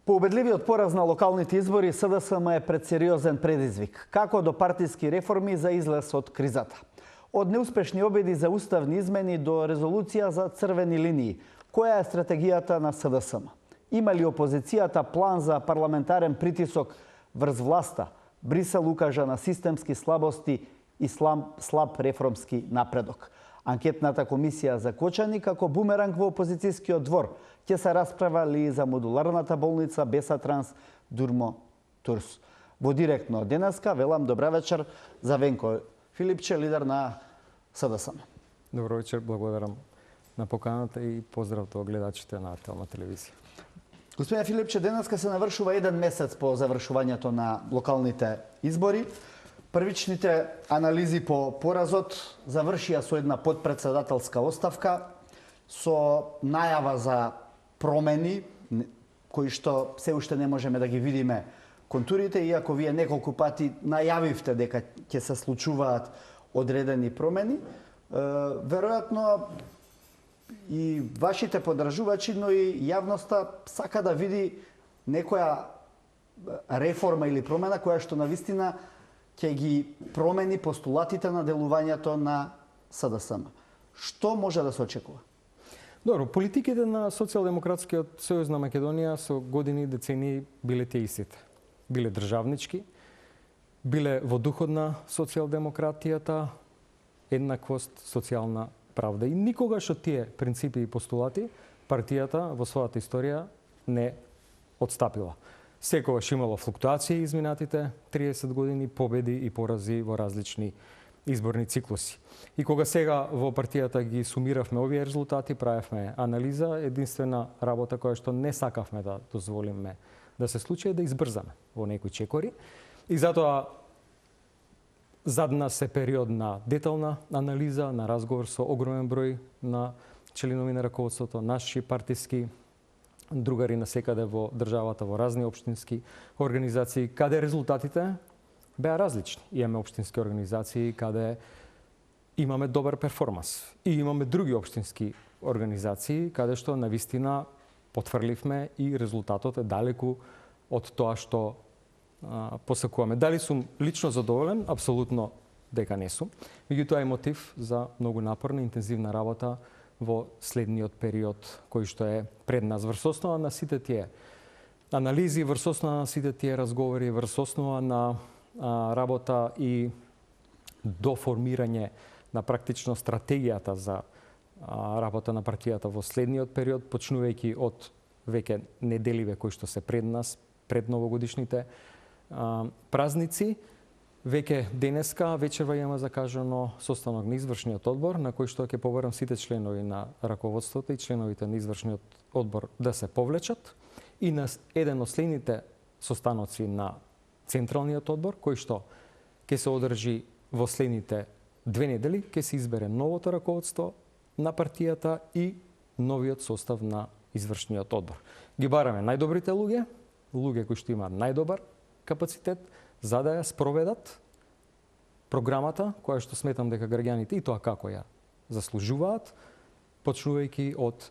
По убедливиот пораз на локалните избори, СДСМ е пред сериозен предизвик. Како до партиски реформи за излез од кризата. Од неуспешни обиди за уставни измени до резолуција за црвени линии. Која е стратегијата на СДСМ? Има ли опозицијата план за парламентарен притисок врз власта? Брисел укажа на системски слабости и слаб реформски напредок. Анкетната комисија за Кочани како бумеранг во опозицијскиот двор ќе се расправа ли за модуларната болница Бесатранс Дурмо Турс. Во директно денеска велам добра вечер за Венко Филипче, лидер на СДСМ. Добро вечер, благодарам на поканата и поздрав до гледачите на Телма телевизија. Господин Филипче, денеска се навршува еден месец по завршувањето на локалните избори. Првичните анализи по поразот завршија со една подпредседателска оставка, со најава за промени, кои што се уште не можеме да ги видиме контурите, иако вие неколку пати најавивте дека ќе се случуваат одредени промени. Веројатно и вашите подржувачи, но и јавноста сака да види некоја реформа или промена која што навистина ќе ги промени постулатите на делувањето на СДСМ. Што може да се очекува? Добро, политиките на Социјалдемократскиот сојуз на Македонија со години и децении биле тие истите. Биле државнички, биле во духот на социјалдемократијата, еднаквост, социјална правда. И никогаш од тие принципи и постулати партијата во својата историја не отстапила. Секогаш имало флуктуации изминатите 30 години, победи и порази во различни изборни циклуси. И кога сега во партијата ги сумиравме овие резултати, правевме анализа, единствена работа која што не сакавме да дозволиме да се случи е да избрзаме во некои чекори. И затоа зад нас е период на детална анализа, на разговор со огромен број на членови на раководството, наши партиски другари насекаде во државата, во разни општински организации, каде резултатите беа различни. Имаме општински организации каде имаме добар перформанс. И имаме други општински организации каде што навистина потврливме и резултатот е далеку од тоа што посакуваме. Дали сум лично задоволен? Апсолутно дека не сум. Меѓутоа е мотив за многу напорна, интензивна работа во следниот период кој што е пред нас. Врз основа на сите тие анализи, врз основа на сите тие разговори, врз основа на работа и до формирање на практично стратегијата за работа на партијата во следниот период, почнувајќи од веќе неделиве кои што се пред нас, пред новогодишните празници. Веќе денеска вечерва имаме закажано состанок на извршниот одбор, на кој што ќе побарам сите членови на раководството и членовите на извршниот одбор да се повлечат и на еден од следните состаноци на Централниот одбор, кој што ќе се одржи во следните 2 недели, ќе се избере новото раководство на партијата и новиот состав на извршниот одбор. Ги бараме најдобрите луѓе кои што имаат најдобар капацитет, за да ја спроведат програмата која што сметам дека граѓаните и тоа како ја заслужуваат, почнувајќи од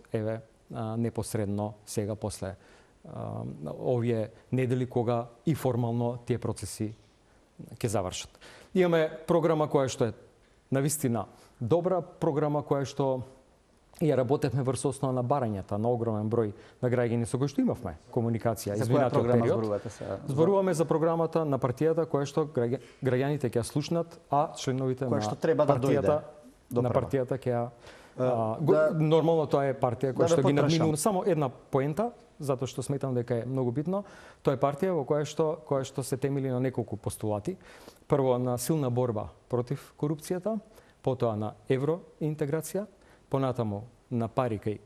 непосредно сега после овие недели кога и формално тие процеси ќе завршат. Имаме програма која што е навистина добра, програма која што ја работевме врз основа на барањата на огромен број на граѓани со кои што имавме комуникација. За која програма зборувате сега? Зборуваме за програмата на партијата која што граѓаните ќе ја слушнат, а членовите на партијата ќе ја нормално тоа е партија која што ги надминува. Само една поента, затоа што сметам дека е многу битно. Тоа е партија во која што се темели на неколку постулати. Прво на силна борба против корупцијата, потоа на евроинтеграција, понатаму на пари кај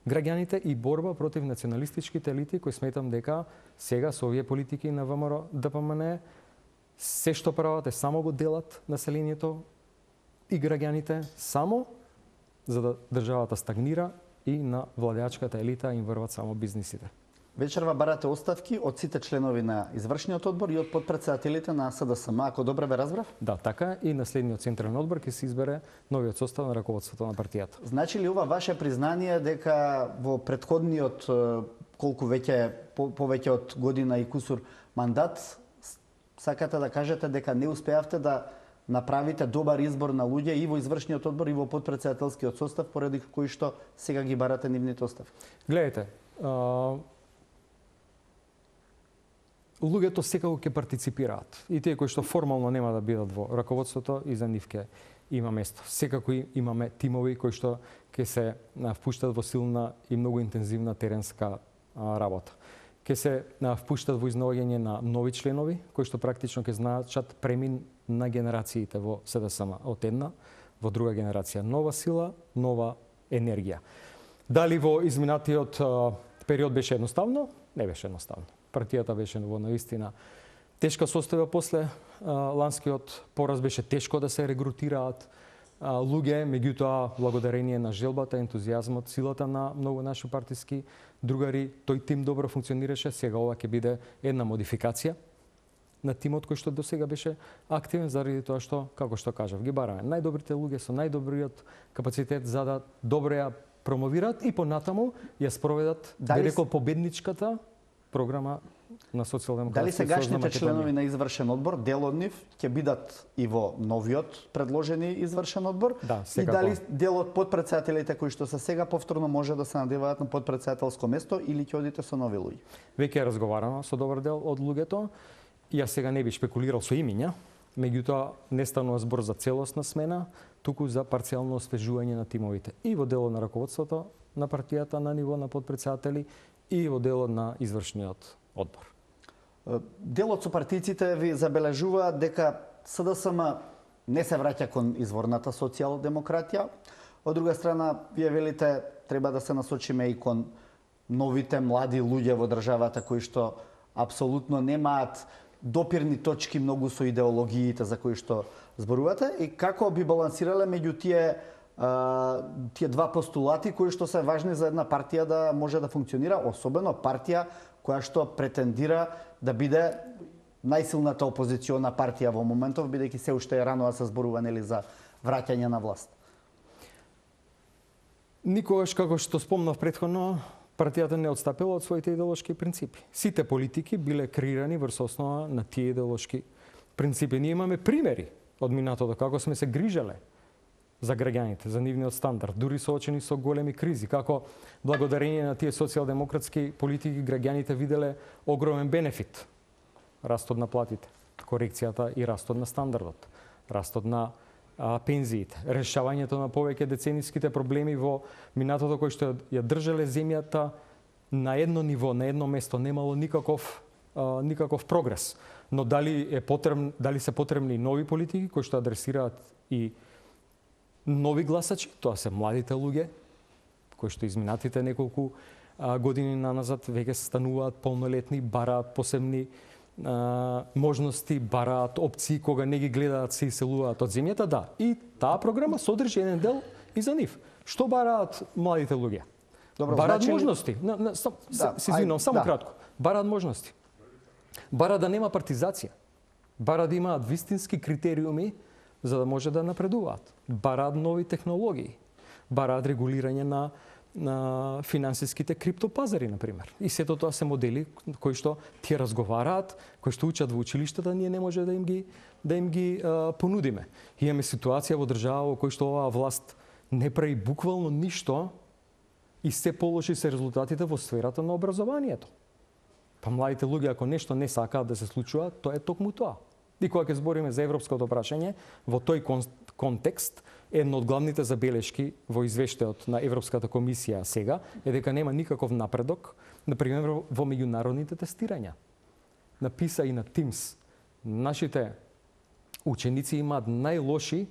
граѓаните и борба против националистичките елити, кои сметам дека сега со овие политики на ВМРО ДПМН се што прават е само го делат населението и граѓаните само за да државата стагнира и на владеачката елита им врват само бизнисите. Вечерва барате оставки од сите членови на извршниот одбор и од подпредседателите на СДСМ, ако добре ве разбрав? Да, така и на следниот централен одбор ќе се избере новиот состав на раководството на партијата. Значи ли ова ваше признание дека во претходниот колку веќе повеќе од година и кусур мандат, сакате да кажете дека не успеавте да направите добар избор на луѓе и во извршниот одбор и во подпредседателскиот состав, поради кои што сега ги барате нивните оставки? Гледайте, луѓето секако ќе партиципираат. И тие кои што формално нема да бидат во раководството, и за нив ќе има место. Секако имаме тимови кои што ќе се впуштат во силна и многу интензивна теренска работа. Ќе се впуштат во изнаоѓање на нови членови, кои што практично ќе значат премин на генерациите во СДСМ. Од една во друга генерација. Нова сила, нова енергија. Дали во изминатиот период беше едноставно? Не беше едноставно. Партијата беше во наистина тешка состојба после ланскиот пораз, беше тешко да се регрутираат луѓе, меѓутоа благодарение на желбата, ентузијазмот, силата на многу наши партиски другари, тој тим добро функционираше. Сега ова ќе биде една модификација на тимот кој што досега беше активен, заради тоа што, како што кажав, ги бараме најдобрите луѓе со најдобриот капацитет за да добро ја промовираат и понатаму ја спроведат, би рекол, победничката програма на Социјалдемократскиот Дали сојуз на сегашните Македонија. членови на извршен одбор, дел од нив ќе бидат и во новиот предложени извршен одбор? Да, и секако. дали дел од подпредседателите кои што се сега повторно може да се надеваат на подпредседателско место или ќе одите со нови луѓе? Веќе е разговарано со добар дел од луѓето. Јас сега не би шпекулирал со имиња, меѓутоа не станува збор за целосна смена, туку за парцијално освежување на тимовите и во делот на раководството на партијата на ниво на подпредседатели и во делот на извршниот одбор. Делот со партиците ви забележуваат дека СДСМ не се враќа кон изворната социјалдемократија. Од друга страна, вие велите треба да се насочиме и кон новите млади луѓе во државата кои што апсолутно немаат допирни точки многу со идеологиите за кои што зборувате, и како би балансирале меѓу тие два постулати кои што се важни за една партија да може да функционира, особено партија која што претендира да биде најсилната опозициона партија во моментов, бидејќи се уште е рано да се зборува нели за враќање на власт. Никогаш, како што спомнав претходно, партијата не отстапила од своите идеолошки принципи. Сите политики биле креирани врз основа на тие идеолошки принципи. Ние имаме примери од минатото како сме се грижеле за граѓаните, за нивниот стандард, дури соочени со големи кризи, како благодарение на тие социјалдемократски политики граѓаните виделе огромен бенефит. Растот на платите, корекцијата и растот на стандардот, растот на пензиите, решавањето на повеќе децениските проблеми во минатото кои што ја држале земјата на едно ниво, на едно место, немало никаков прогрес. Но дали се потребни нови политики кои што адресираат и нови гласачи, тоа се младите луѓе кои што изминатите неколку години наназад веќе се стануваат полнолетни, бараат посебни можности, бараат опции кога не ги гледаат, се иселуваат од земјата, да. И таа програма содржи еден дел и за нив. Што бараат младите луѓе? Добро, бараат значи... можности. Се извинувам, само кратко. Бараат можности. Бараат да нема партизација. Бараат да имаат вистински критериуми за да може да напредуваат. Бараат нови технологии. Бараат регулирање на финансиските криптопазари, например. И сето тоа се модели кои што ти разговараат, кои што учат во училиштата, ние не може да им ги понудиме. Имаме ситуација во држава во кој што оваа власт не прави буквално ништо и се полоши се резултатите во сферата на образованието. Па младите луѓе ако нешто не сакаат да се случува, тоа е токму тоа. И кога ќе збориме за европското прашање, во тој контекст, една од главните забелешки во извештајот на Европската комисија сега е дека нема никаков напредок, например во меѓународните тестирања. На PISA и на TIMSS нашите ученици имаат најлоши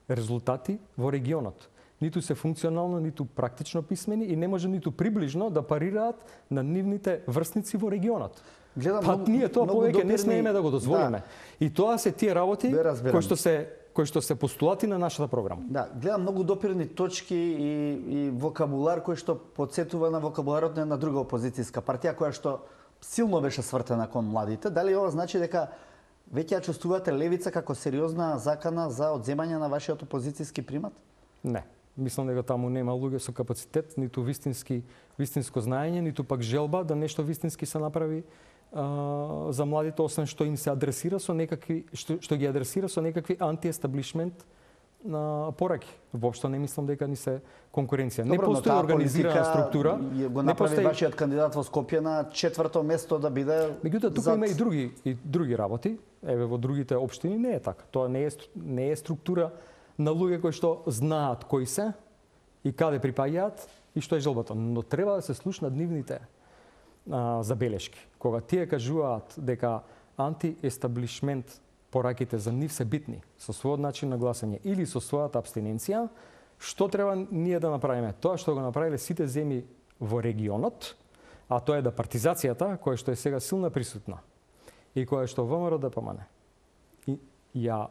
резултати во регионот. Ниту се функционално, ниту практично писмени и не може ниту приближно да парираат на нивните врсници во регионот. Ние тоа повеќе не смееме да го дозволиме. Да. И тоа се тие работи кои што се постулати на нашата програма. Да, гледам многу допирни точки и вокабулар кој што потсетува на вокабуларот на една друга опозицијска партија која што силно беше свртена кон младите. Дали ова значи дека веќе ја чувствувате левица како сериозна закана за одземање на вашиот опозицијски примат? Не. Мислам дека таму нема луѓе со капацитет, ниту вистинско знаење, ниту пак желба да нешто вистински се направи за младите, освен што им се адресира со некакви што ги адресира со некакви антиестаблишмент на пораки. Воопшто не мислам дека ни се конкуренција. Не постои организирана структура. Го направи вашиот кандидат во Скопје на 4-то место да биде. Меѓутоа тука има и други работи. Еве во другите општини не е така. Тоа не е структура на луѓе кои што знаат кои се и каде припаѓаат и што е желбата. Но треба да се слушнат нивните забелешки. Кога тие кажуваат дека антиестаблишмент пораките за нив се битни со својот начин на гласање или со својата абстиненција, што треба ние да направиме? Тоа што го направиле сите земји во регионот, а тоа е да партизацијата, која што е сега силна присутна и која што ВМРО ДПМН и ја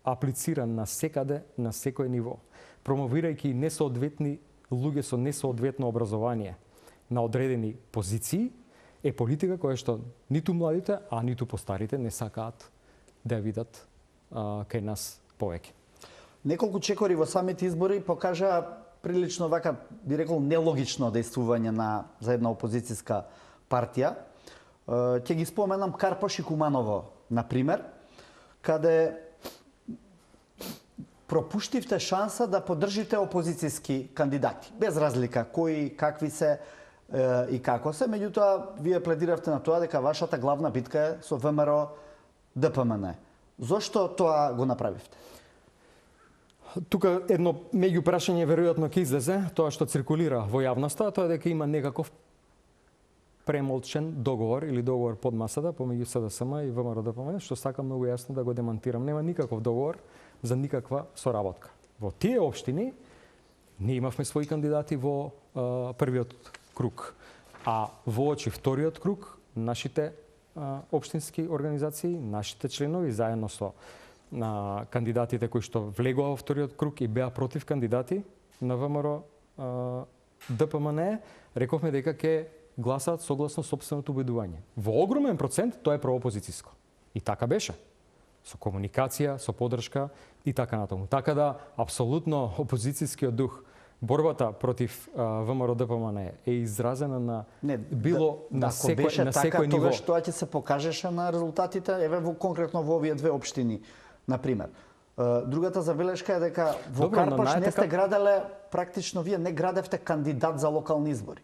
аплицира на секаде, на секој ниво, промовирајќи несоодветни луѓе со несоодветно образование на одредени позиции, е политика која што ниту младите, а ниту постарите не сакаат да ја видат кај нас повеќе. Неколку чекори во самите избори покажа прилично вака, би рекол, нелогично действување за една опозицијска партија. Ќе ги споменам Карпош и Куманово, например, каде пропуштивте шанса да поддржите опозицијски кандидати, без разлика кои, какви се и како се. Меѓутоа, вие пледиравте на тоа дека вашата главна битка е со ВМРО ДПМН. Зошто тоа го направивте? Тука едно меѓу прашање веројатно ќе излезе, тоа што циркулира во јавноста, тоа е дека има некаков премолчен договор или договор под масата помеѓу СДСМ и ВМРО ДПМН, што сакам многу јасно да го демантирам. Нема никаков договор за никаква соработка. Во тие општини ние имавме своји кандидати во првиот круг, а во очи вториот круг нашите општински организации, нашите членови заедно со кандидатите кои што влегоа во вториот круг и беа против кандидати на ВМРО ДПМН, рековме дека ќе гласаат согласно сопственото убедување. Во огромен процент тоа е проопозицијско. И така беше. Со комуникација, со поддршка и така натаму. Така да, апсолутно опозицијскиот дух, борбата против ВМРО ДПМН е изразена на на секој ниво. Тогаш тоа ќе се покажеше на резултатите, еве конкретно во овие две општини, например. Другата забелешка е дека во Карпаш не сте граделе, практично вие не градевте кандидат за локални избори.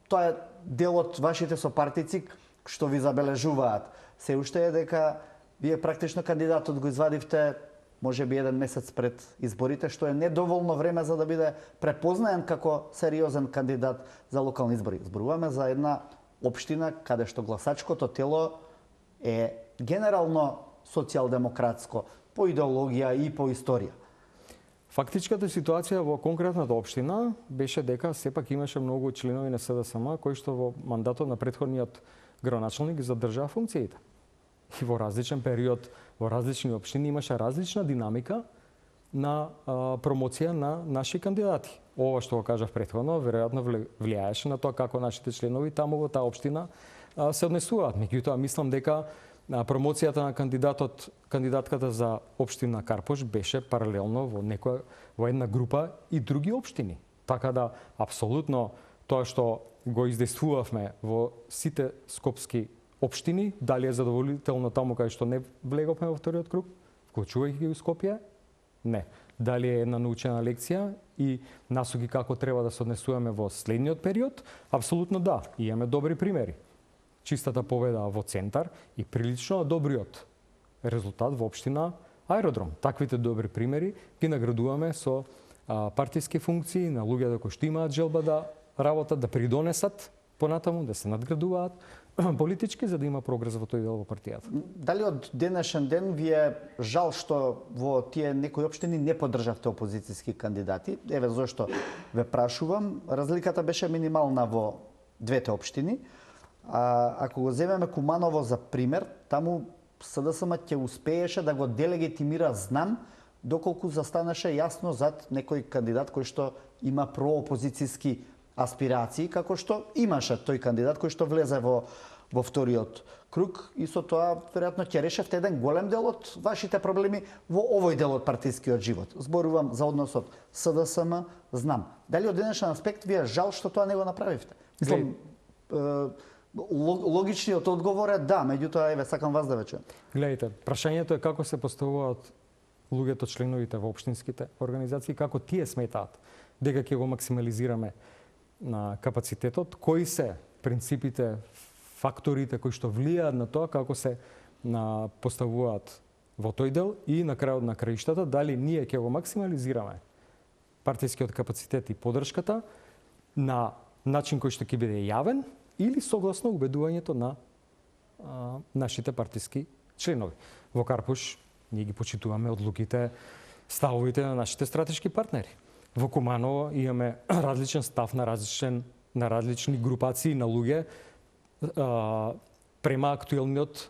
Тоа е дел од вашите сопартици што ви забележуваат. Се уште е дека вие практично кандидатот го извадивте можеби еден месец пред изборите, што е недоволно време за да биде препознаен како сериозен кандидат за локални избори. Зборуваме за една општина каде што гласачкото тело е генерално социјалдемократско, по идеологија и по историја. Фактичката ситуација во конкретната општина беше дека сепак имаше многу членови на СДСМ кои што во мандатот на претходниот градоначалник ги задржаа функциите. И во различен период, во различни општини имаше различна динамика на промоција на наши кандидати. Ова што го кажав претходно, веројатно влијаеше на тоа како нашите членови таму во таа општина се однесуваат. Меѓутоа, мислам дека промоцијата на кандидатката за општина Карпош беше паралелно во една група и други општини. Така да, апсолутно, тоа што го издействувавме во сите скопски општини, дали е задоволително таму кај што не влеговме во вториот круг, вклучувајќи ги во Скопје? Не. Дали е една научена лекција и насоки како треба да се однесуваме во следниот период? Апсолутно да. И имаме добри примери. Чистата победа во центар и прилично добриот резултат во општина Аеродром. Таквите добри примери ги наградуваме со партиски функции на луѓето кои што имаат желба да работат, да придонесат понатаму, да се надградуваат политички, за да има прогрес во тој дел во партијата. Дали од денешен ден ви е жал што во тие некои општини не поддржавте опозицијски кандидати? Еве зошто ве прашувам. Разликата беше минимална во двете општини. Ако го земеме Куманово за пример, таму СДСМ ќе успееше да го делегитимира знам доколку застанеше јасно зад некој кандидат кој што има проопозицијски аспирации, како што имаше тој кандидат кој што влезе во во вториот круг и со тоа веројатно ќе решевте еден голем дел од вашите проблеми во овој дел од партискиот живот. Зборувам за односот СДСМ, знам. Дали од денешен аспект ви е жал што тоа не го направивте? Мислам, логичниот одговор е да, меѓутоа еве сакам вас да ве чуем. Гледайте, прашањето е како се поставуваат луѓето членовите во општинските организации, како тие сметаат дека ќе го максимализираме на капацитетот, кои се принципите, факторите кои што влијаат на тоа како се поставуваат во тој дел и на крајот на краиштата, дали ние ќе го максимализираме партискиот капацитет и поддршката на начин кој што ќе биде јавен или согласно убедувањето на нашите партиски членови. Во Карпуш ние ги почитуваме одлуките, ставовите на нашите стратешки партнери. Во Куманово имаме различен став на различни групации на луѓе према актуелниот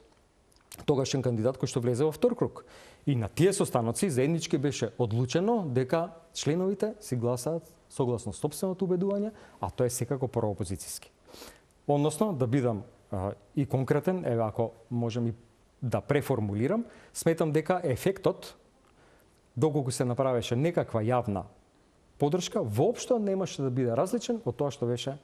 тогашен кандидат кој што влезе во втор круг. И на тие состаноци заеднички беше одлучено дека членовите си гласаат согласно сопственото убедување, а тоа е секако проопозицијски. Односно, да бидам и конкретен, еве ако можем и да преформулирам, сметам дека ефектот, доколку се направеше некаква јавна поддршка, воопшто немаше да биде различен од тоа што беше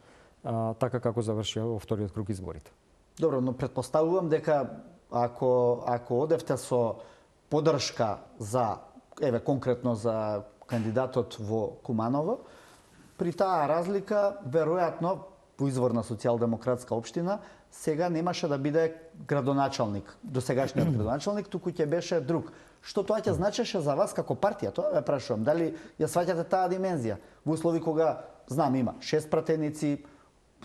така како завршија во вториот круг изборите. Добро, но претпоставувам дека ако одевте со поддршка за, еве конкретно за кандидатот во Куманово, при таа разлика, веројатно, по изворна социјалдемократска општина, сега немаше да биде градоначалник, досегашниот градоначалник, туку ќе беше друг. Што тоа ќе значеше за вас како партија? Тоа ве прашувам. Дали ја сваќате таа димензија? Во услови кога, знам, има 6 пратеници,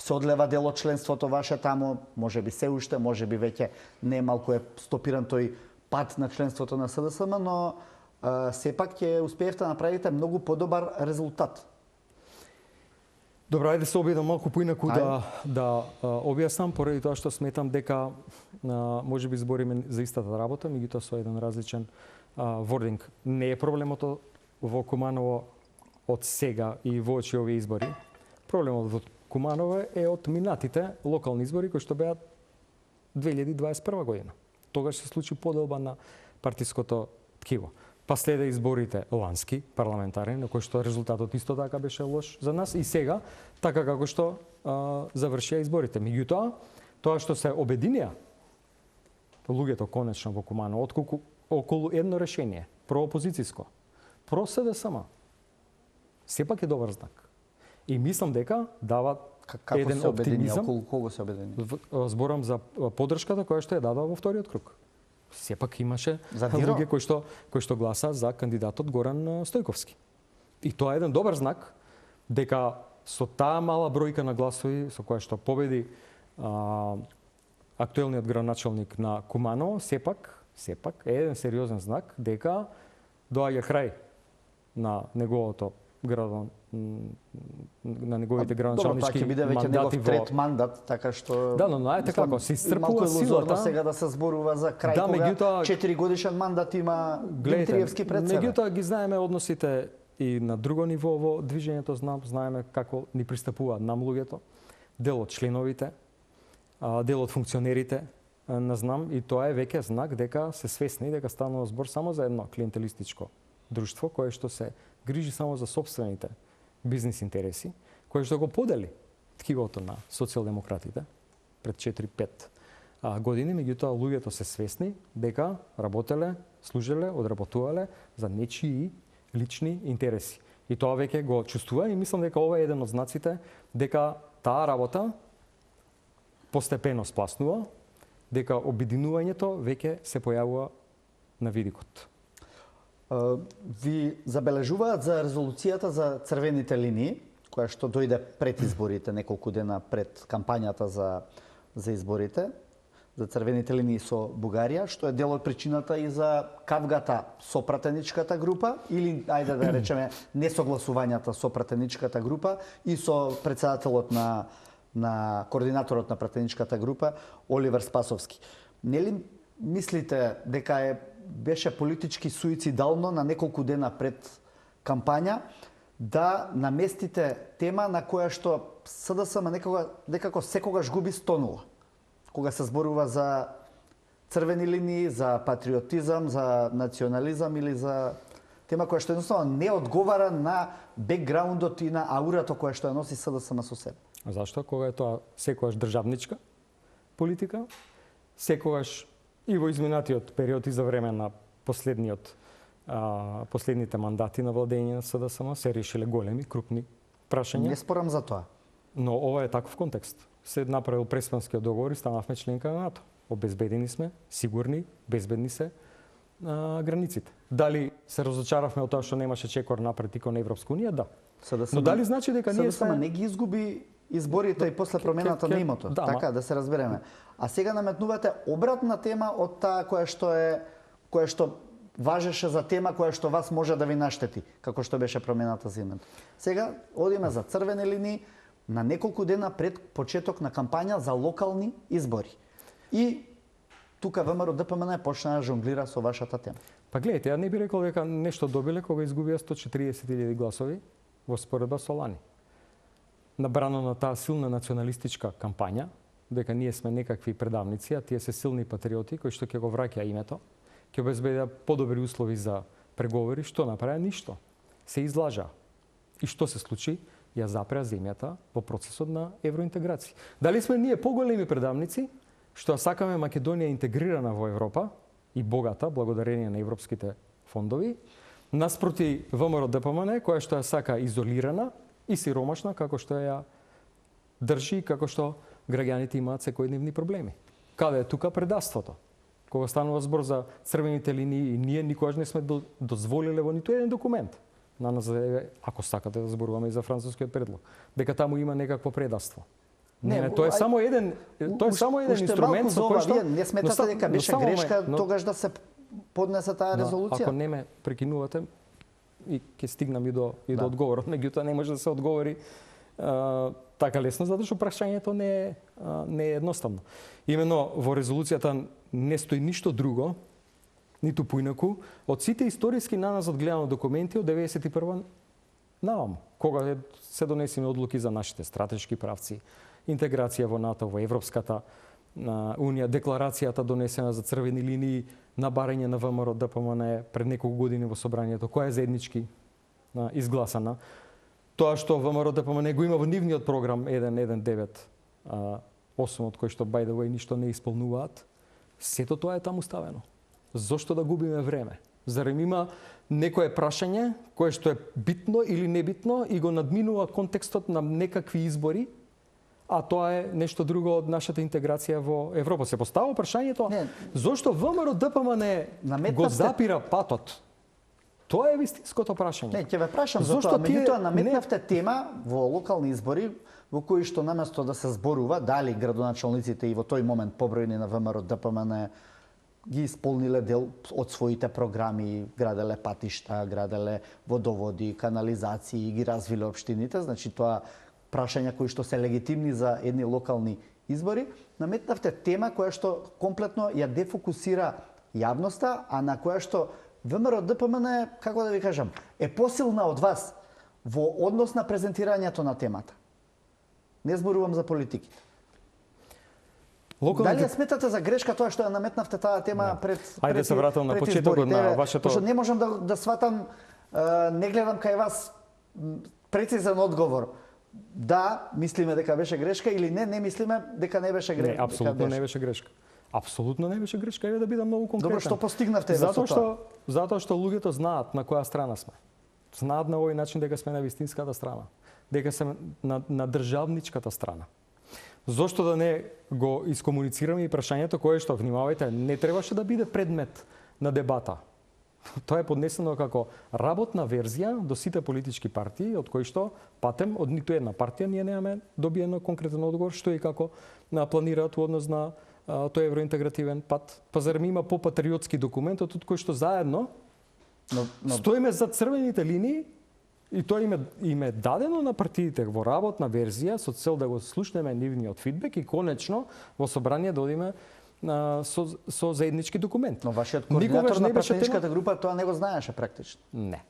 се одлева дел од членството ваше таму, може би се уште, може би веќе не малку е стопиран тој пат на членството на СДСМ, но сепак ќе успеевте да направите многу подобар резултат. Добро, ајде се обидам малку поинаку да објаснам, поради тоа што сметам дека може би збориме за истата работа, меѓутоа со еден различен вординг. Не е проблемот во Куманово од сега и воочи овие избори. Проблемот во Куманово е од минатите локални избори кои што беа 2021 година. Тогаш се случи поделба на партиското ткиво. Па следа изборите лански, парламентарни, на кои што резултатот исто така беше лош за нас и сега, така како што завршија изборите. Меѓутоа, тоа што се обединија луѓето конечно во Куманово околу едно решение, проопозицијско, про СДСМ, сепак е добар знак. И мислам дека дава еден оптимизам. Околу кого се обедини? Зборам за поддршката која што ја дадоа во вториот круг. Сепак имаше луѓе кои што гласа за кандидатот Горан Стојковски. И тоа е еден добар знак дека со таа мала бројка на гласови со која што победи актуелниот градоначалник на Куманово, сепак е еден сериозен знак дека доаѓа крај на неговото на неговите градоначалнички мандати. Тоа ќе биде веќе негов трет мандат, така што да, но знаете како се исцрпува силата. Сега да се зборува за крај кога меѓутоа 4 годишен мандат има Димитриевски пред себе. Меѓутоа ги знаеме односите и на друго ниво во движењето, знаеме како ни пристапуваат нам луѓето, дел од членовите, дел од функционерите, не знам, и тоа е веќе знак дека се свесни дека станува збор само за едно клиентелистичко друштво кое што се грижи само за сопствените бизнис интереси, кое што го подели ткивото на социјалдемократите пред 4-5 години, меѓутоа луѓето се свесни дека работеле, служеле, одработувале за нечии лични интереси. И тоа веќе го чувствува и мислам дека ова е еден од знаците дека таа работа постепено спласнува, дека обединувањето веќе се појавува на видикот. Ви забележуваат за резолуцијата за црвените линии, која што дојде пред изборите, неколку дена пред кампањата за изборите, за црвените линии со Бугарија, што е дел од причината и за кавгата со пратеничката група, или, ајде да речеме, несогласувањата со пратеничката група и со председателот на координаторот на пратеничката група, Оливер Спасовски. Нели мислите дека беше политички суицидално на неколку дена пред кампања да наместите тема на која што СДСМ некако секогаш губи стонула? кога се зборува за црвени линии, за патриотизам, за национализам или за тема која што едноставно не одговара на бекграундот и на аурато која што ја носи СДСМ со себе. Зашто? Кога е тоа секогаш државничка политика, секогаш и во изминатиот период и за време на последните мандати на владење на СДСМ се решиле големи, крупни прашања. Не спорам за тоа. Но ова е таков контекст. Се направил Преспанскиот договор и станавме членка на НАТО. Обезбедени сме, сигурни, безбедни се границите. Дали се разочаравме од тоа што немаше чекор напред и кон Европска унија? Да. Но дали значи дека ние сме не ги изгуби изборите и после промената на имото? Да, така да се разбереме. А сега наметнувате обратна тема од таа која што важеше за тема која што вас може да ви наштети, како што беше промената за името. Сега одиме за црвени линии на неколку дена пред почеток на кампања за локални избори. И тука ВМРО ДПМН почна да жонглира со вашата тема. Па гледайте, ја не би рекол дека нешто добиле кога изгубија 140.000 гласови во споредба со лани. Набрано на таа силна националистичка кампања, дека ние сме некакви предавници, а тие се силни патриоти кои што ќе го враќа името, ќе обезбедија подобри услови за преговори, што направи? Ништо. Се излажа. И што се случи? Ја запреа земјата во процесот на евроинтеграција. Дали сме ние поголеми предавници, што сакаме Македонија интегрирана во Европа и богата, благодарение на европските фондови, наспроти ВМРО ДПМН, која што ја сака изолирана и сиромашна, како што ја држи, како што граѓаните имаат секојдневни проблеми. Каде е тука предавството? Кога станува збор за црвените линии, ние никогаш не сме дозволиле во ниту еден документ. На нас, ако сакате да зборуваме и за францускиот предлог, дека таму има некакво предавство. Не, тоа е само еден, инструмент со кој што вие не сметате дека беше грешка тогаш да се поднесе таа резолуција. Ако не ме прекинувате и ќе стигнам и до одговорот, меѓутоа не може да се одговори така лесно затоа што прашањето не е едноставно. Имено во резолуцијата не стои ништо друго, ниту поинаку од сите историски наназад гледано документи од 91 наваму, кога се донесени одлуки за нашите стратешки правци, интеграција во НАТО, во Европската унија, декларацијата донесена за црвени линии на барање на ВМРО ДПМН пред неколку години во собранието, која е заеднички изгласана. Тоа што ВМРО ДПМН го има во нивниот програм 1.1.9.8, од кој што by the way ништо не исполнуваат, сето тоа е таму ставено. Зошто да губиме време? Зарем има некое прашање кое што е битно или небитно и го надминува контекстот на некакви избори, а тоа е нешто друго од нашата интеграција во Европа. Се поставува прашањето зошто ВМРО ДПМН го запира патот? Тоа е вистинското прашање. Не, ќе ве прашам за тоа, меѓутоа наметнавте тема во локални избори во кои што наместо да се зборува дали градоначалниците и во тој момент побројни на ВМРО ДПМН ги исполниле дел од своите програми, граделе патишта, граделе водоводи, канализации, ги развиле општините, значи тоа прашања кои што се легитимни за едни локални избори, наметнавте тема која што комплетно ја дефокусира јавноста, а на која што ВМРО ДПМН, како да ви кажам, е посилна од вас во однос на презентирањето на темата. Не зборувам за политиките. Дали ја сметате за грешка тоа што ја наметнавте таа тема пред Ајде се вратам на почетокот на вашето. Пошто не можам да сватам, не гледам кај вас прецизен одговор. Да, мислиме дека беше грешка или не мислиме дека не беше грешка. Не, апсолутно не беше грешка. Апсолутно не беше грешка, еве да бидам многу конкретен. Добро, што постигнавте со тоа? Затоа што луѓето знаат на која страна сме. Знаат на овој начин дека сме на вистинската страна, дека сме на државничката страна. Зошто да не го искомуницираме и прашањето кое што, внимавајте, не требаше да биде предмет на дебата. Тоа е поднесено како работна верзија до сите политички партии, од кои што патем од ниту една партија ние немаме добиено конкретен одговор што и како планираат во однос на тој евроинтегративен пат. Па зарем има попатриотски документ од кој што заедно стоиме за црвените линии и тоа им е дадено на партиите во работна верзија со цел да го слушнеме нивниот фидбек и конечно во собрание да одиме со заеднички документ. Но вашиот Никогаш координатор не на беше пратеничката тема. група тоа не го знаеше практично. Не,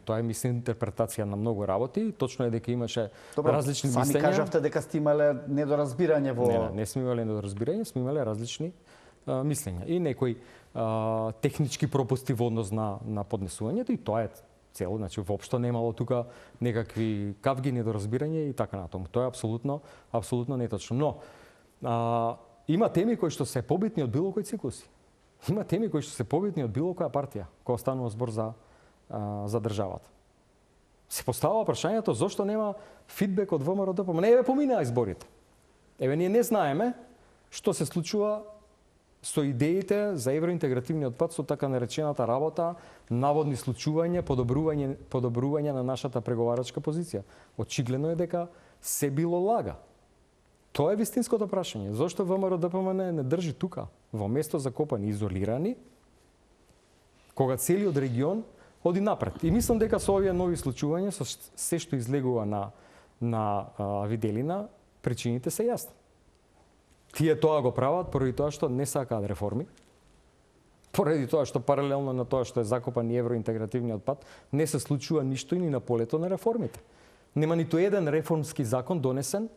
тоа е мислам интерпретација на многу работи. Точно е дека имаше Добро, различни сами мислења. кажавте дека сте имале недоразбирање во... Не сме имале недоразбирање, сме имале различни мислења и некои технички пропусти во однос на поднесувањето и тоа е цело, значи воопшто немало тука некакви кавги, недоразбирање и така натаму. Тоа е апсолутно неточно. Но има теми кои што се побитни од било кој циклуси. Има теми кои што се побитни од било која партија, која станува збор за државата. Се поставува прашањето зошто нема фидбек од ВМРО-ДПМН. Не, поминаа изборите. Ние не знаеме што се случува со идеите за евроинтегративниот пат, со така наречената работа, наводни случувања, подобрување на нашата преговарачка позиција. Очигледно е дека се било лага. Тоа е вистинското прашање. Зошто ВМРО-ДПМН не држи тука, во место закопани, изолирани, кога целиот регион оди напред. И мислам дека со овие нови случувања, со се што излегува на виделина, причините се јасни. Тие тоа го прават поради тоа што не сакаат реформи, поради тоа што паралелно на тоа што е закопан и евроинтегративниот пат, не се случува ништо и ни на полето на реформите. Нема ниту еден реформски закон донесен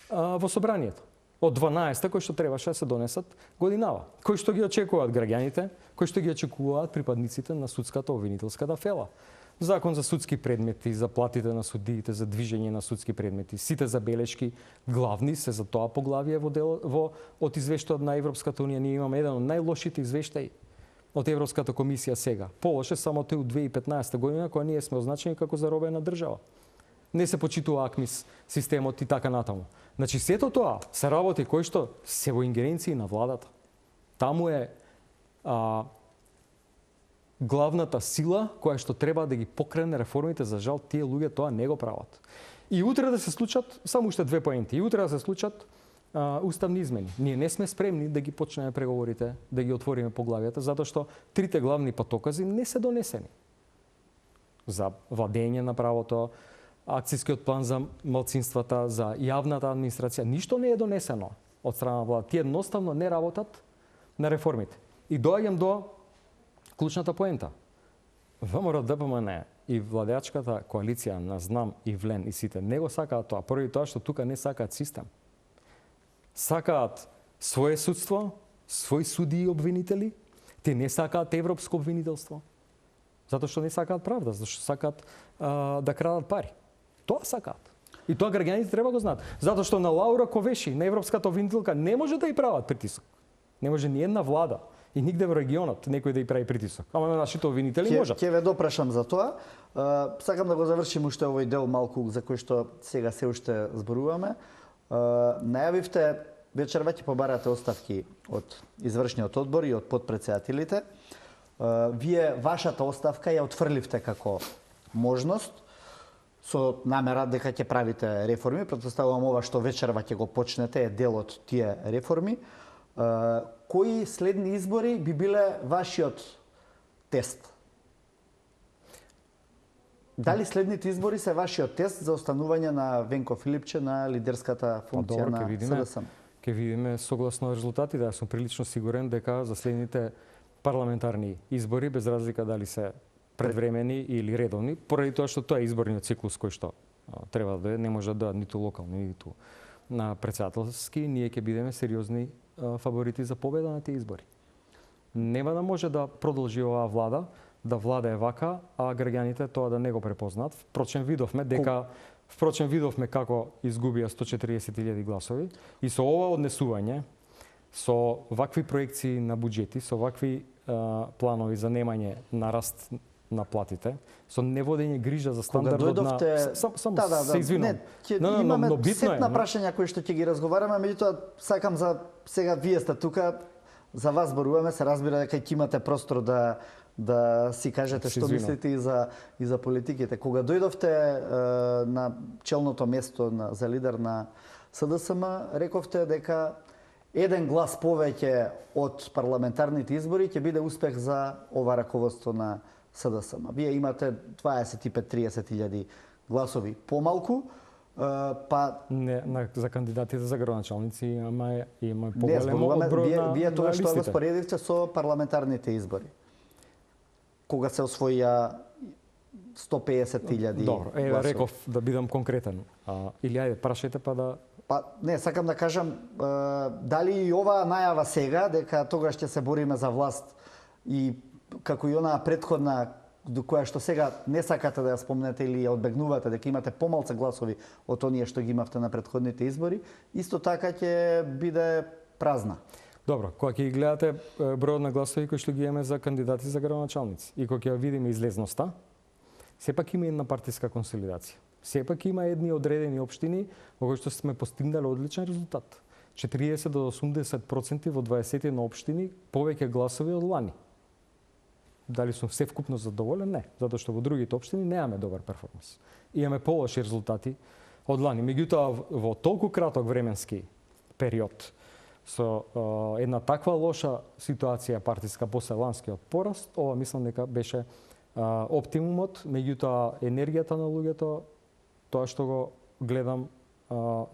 во собранието. Од 12 кои што требаше да се донесат годинава. Кои што ги очекуваат граѓаните, кои што ги очекуваат припадниците на судската обвинителската фела. Закон за судски предмети, за платите на судиите, за движење на судски предмети, сите забелешки главни се за тоа поглавие од извештајот на Европската унија. Ние имаме еден од најлошите извештаи од Европската комисија сега. Полоше само тој од 2015 година, кога ние сме означени како заробена држава. Не се почитува АКМИС системот и така натаму. Значи, сето тоа се работи кои што се во ингеренции на владата. Таму е главната сила која што треба да ги покрене реформите. За жал, тие луѓе тоа не го прават. И утре да се случат, само уште 2 поенти, и утре да се случат уставни измени. Ние не сме спремни да ги почнеме преговорите, да ги отвориме поглавијата, затоа што трите главни патокази не се донесени. За владење на правото, акцијскиот план за малцинствата, за јавната администрација, ништо не е донесено од страна на влада. Тие едноставно не работат на реформите. И доаѓам до клучната поента. ВМРО-ДПМН и владеачката коалиција на Знам и Влен и сите не го сакаат тоа, поради тоа што тука не сакаат систем. Сакаат свое судство, свои судии и обвинители, те не сакаат европско обвинителство. Затоа што не сакаат правда, затоа што сакаат да крадат пари. Тоа сакаат. И тоа граѓаните треба го знаат. Затоа што на Лаура Ковеши, на европската обвинителка, не може да ја прават притисок. Не може ни една влада и нигде во регионот некој да ја прави притисок. Ама на нашите обвинители можат. Ќе ве допрашам за тоа. Сакам да го завршим уште овој дел малку за кој што сега се уште зборуваме. Најавивте вечерва ќе побарате оставки од извршниот одбор и од подпредседателите. Вие вашата оставка ја отфрливте како можност со намера дека ќе правите реформи. Претпоставувам ова што вечерва ќе го почнете е дел од тие реформи. Кои следни избори би биле вашиот тест? Дали следните избори се вашиот тест за останување на Венко Филипче на лидерската функција на СДСМ? Ќе видиме согласно резултатите. Јас сум прилично сигурен дека за следните парламентарни избори, без разлика дали се предвремени или редовни, поради тоа што тоа е изборниот циклус кој што треба да не може да ниту локални, ниту на претседателски, ние ќе бидеме сериозни фаворити за победа на тие избори. Нема да може да продолжи оваа влада да владее вака, а граѓаните тоа да не го препознаат. Впрочем видовме како изгубија 140.000 гласови и со ова однесување, со вакви проекции на буџети, со вакви планови за немање на раст на платите, со неводење грижа за стандардот на... се извинувам. Имаме сет на прашања кои што ќе ги разговараме, меѓутоа сакам за сега вие сте тука, за вас зборуваме, се разбира дека ќе имате простор да си кажете што мислите и за политиките. Кога дојдовте на челното место за лидер на СДСМ, рековте дека еден глас повеќе од парламентарните избори ќе биде успех за ова раководство на СДСМ. Вие имате 25-30 илјади гласови помалку. Па Не, за кандидатите за градоначалници има не, поголем зборуваме, одброј вие на тоа што го листите. споредивте со парламентарните избори. Кога се освоија 150.000 Добро, реков да бидам конкретен. Или ајде, прашајте па да... Па не, сакам да кажам, дали и оваа најава сега, дека тогаш ќе се бориме за власт и како и онаа претходна до која што сега не сакате да ја спомнете или ја одбегнувате, дека имате помалку гласови од оние што ги имавте на претходните избори, исто така ќе биде празна. Добро, кога ќе ги гледате бројот на гласови кои што ги имаме за кандидати за градоначалници и кога ќе ја видиме излезноста, сепак има една партиска консолидација. Сепак има едни одредени општини во кои што сме постигнале одличен резултат. 40 до 80% во 21 општини повеќе гласови од лани. Дали сум севкупно задоволен? Не, затоа што во другите општини немаме добар перформанс. Имаме полоши резултати од лани. Меѓутоа, во толку краток временски период, со една таква лоша ситуација партиска после ланскиот пораст, ова мислам дека беше оптимумот, меѓутоа енергијата на луѓето, тоа што го гледам,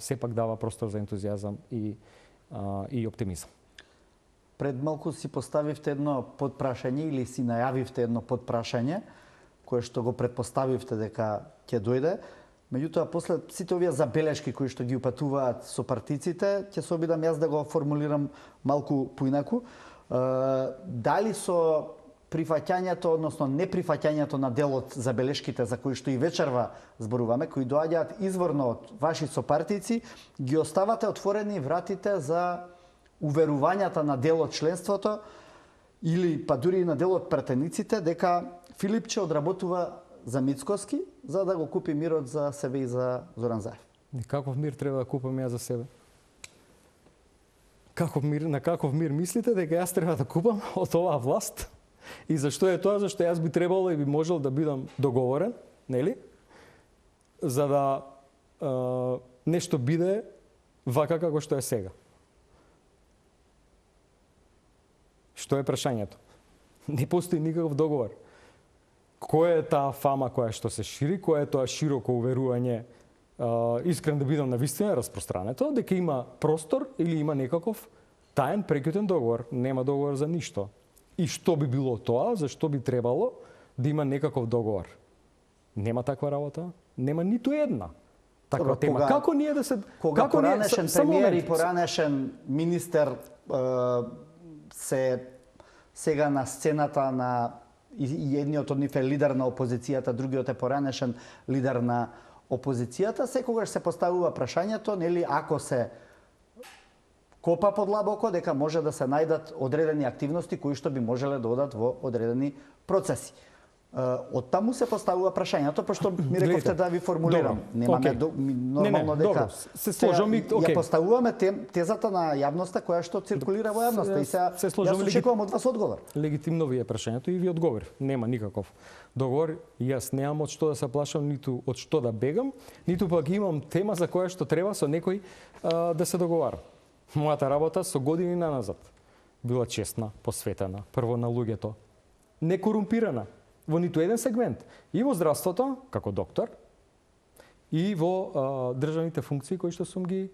сепак дава простор за ентузијазам и оптимизам. Пред малку си поставивте едно подпрашање или си најавивте едно подпрашање, кое што го предпоставивте дека ќе дојде. Меѓутоа, после сите овие забелешки кои што ги упатуваат со партиците, ќе се обидам јас да го формулирам малку поинаку. Дали со прифаќањето, односно неприфаќањето на дел од забелешките за кои што и вечерва зборуваме, кои доаѓаат изворно од ваши сопартици, ги оставате отворени вратите за уверувањата на дел од членството или па дури и на дел од пратениците дека Филипче одработува за Мицкоски за да го купи мирот за себе и за Зоран Заев. И каков мир треба да купам ја за себе? На каков мир мислите дека јас треба да купам од оваа власт? И зашто е тоа? Зашто јас би требало и би можел да бидам договорен, нели? За да нешто биде вака како што е сега. Што е прашањето? Не постои никаков договор. Која е таа фама која што се шири, која е тоа широко уверување, искрен да бидам навистина распространето, дека има простор или има некаков таен прекутен договор. Нема договор за ништо. И што би било тоа, зашто би требало да има некаков договор? Нема таква работа? Нема ниту една таква тема. Како ние да се... Кога поранешен премиер и поранешен министер се сега на сцената на и едниот од нив е лидер на опозицијата, другиот е поранешен лидер на опозицијата, секогаш се поставува прашањето, нели, ако се копа подлабоко, дека може да се најдат одредени активности кои што би можеле да одат во одредени процеси. Од таму се поставува прашањето, пошто ми рековте да ви формулирам. Немаме нормално дека се сложам и ја поставуваме тезата на јавноста која што циркулира во јавноста и се јас очекувам од вас одговор. Легитимно ви е прашањето и ви одговор. Нема никаков договор. Јас немам од што да се плашам, ниту од што да бегам, ниту пак имам тема за која што треба со некој да се договарам. Мојата работа со години наназад била честна, посветена, прво на луѓето, некорумпирана во ниту еден сегмент, и во здравството, како доктор, и во државните функции кои што сум ги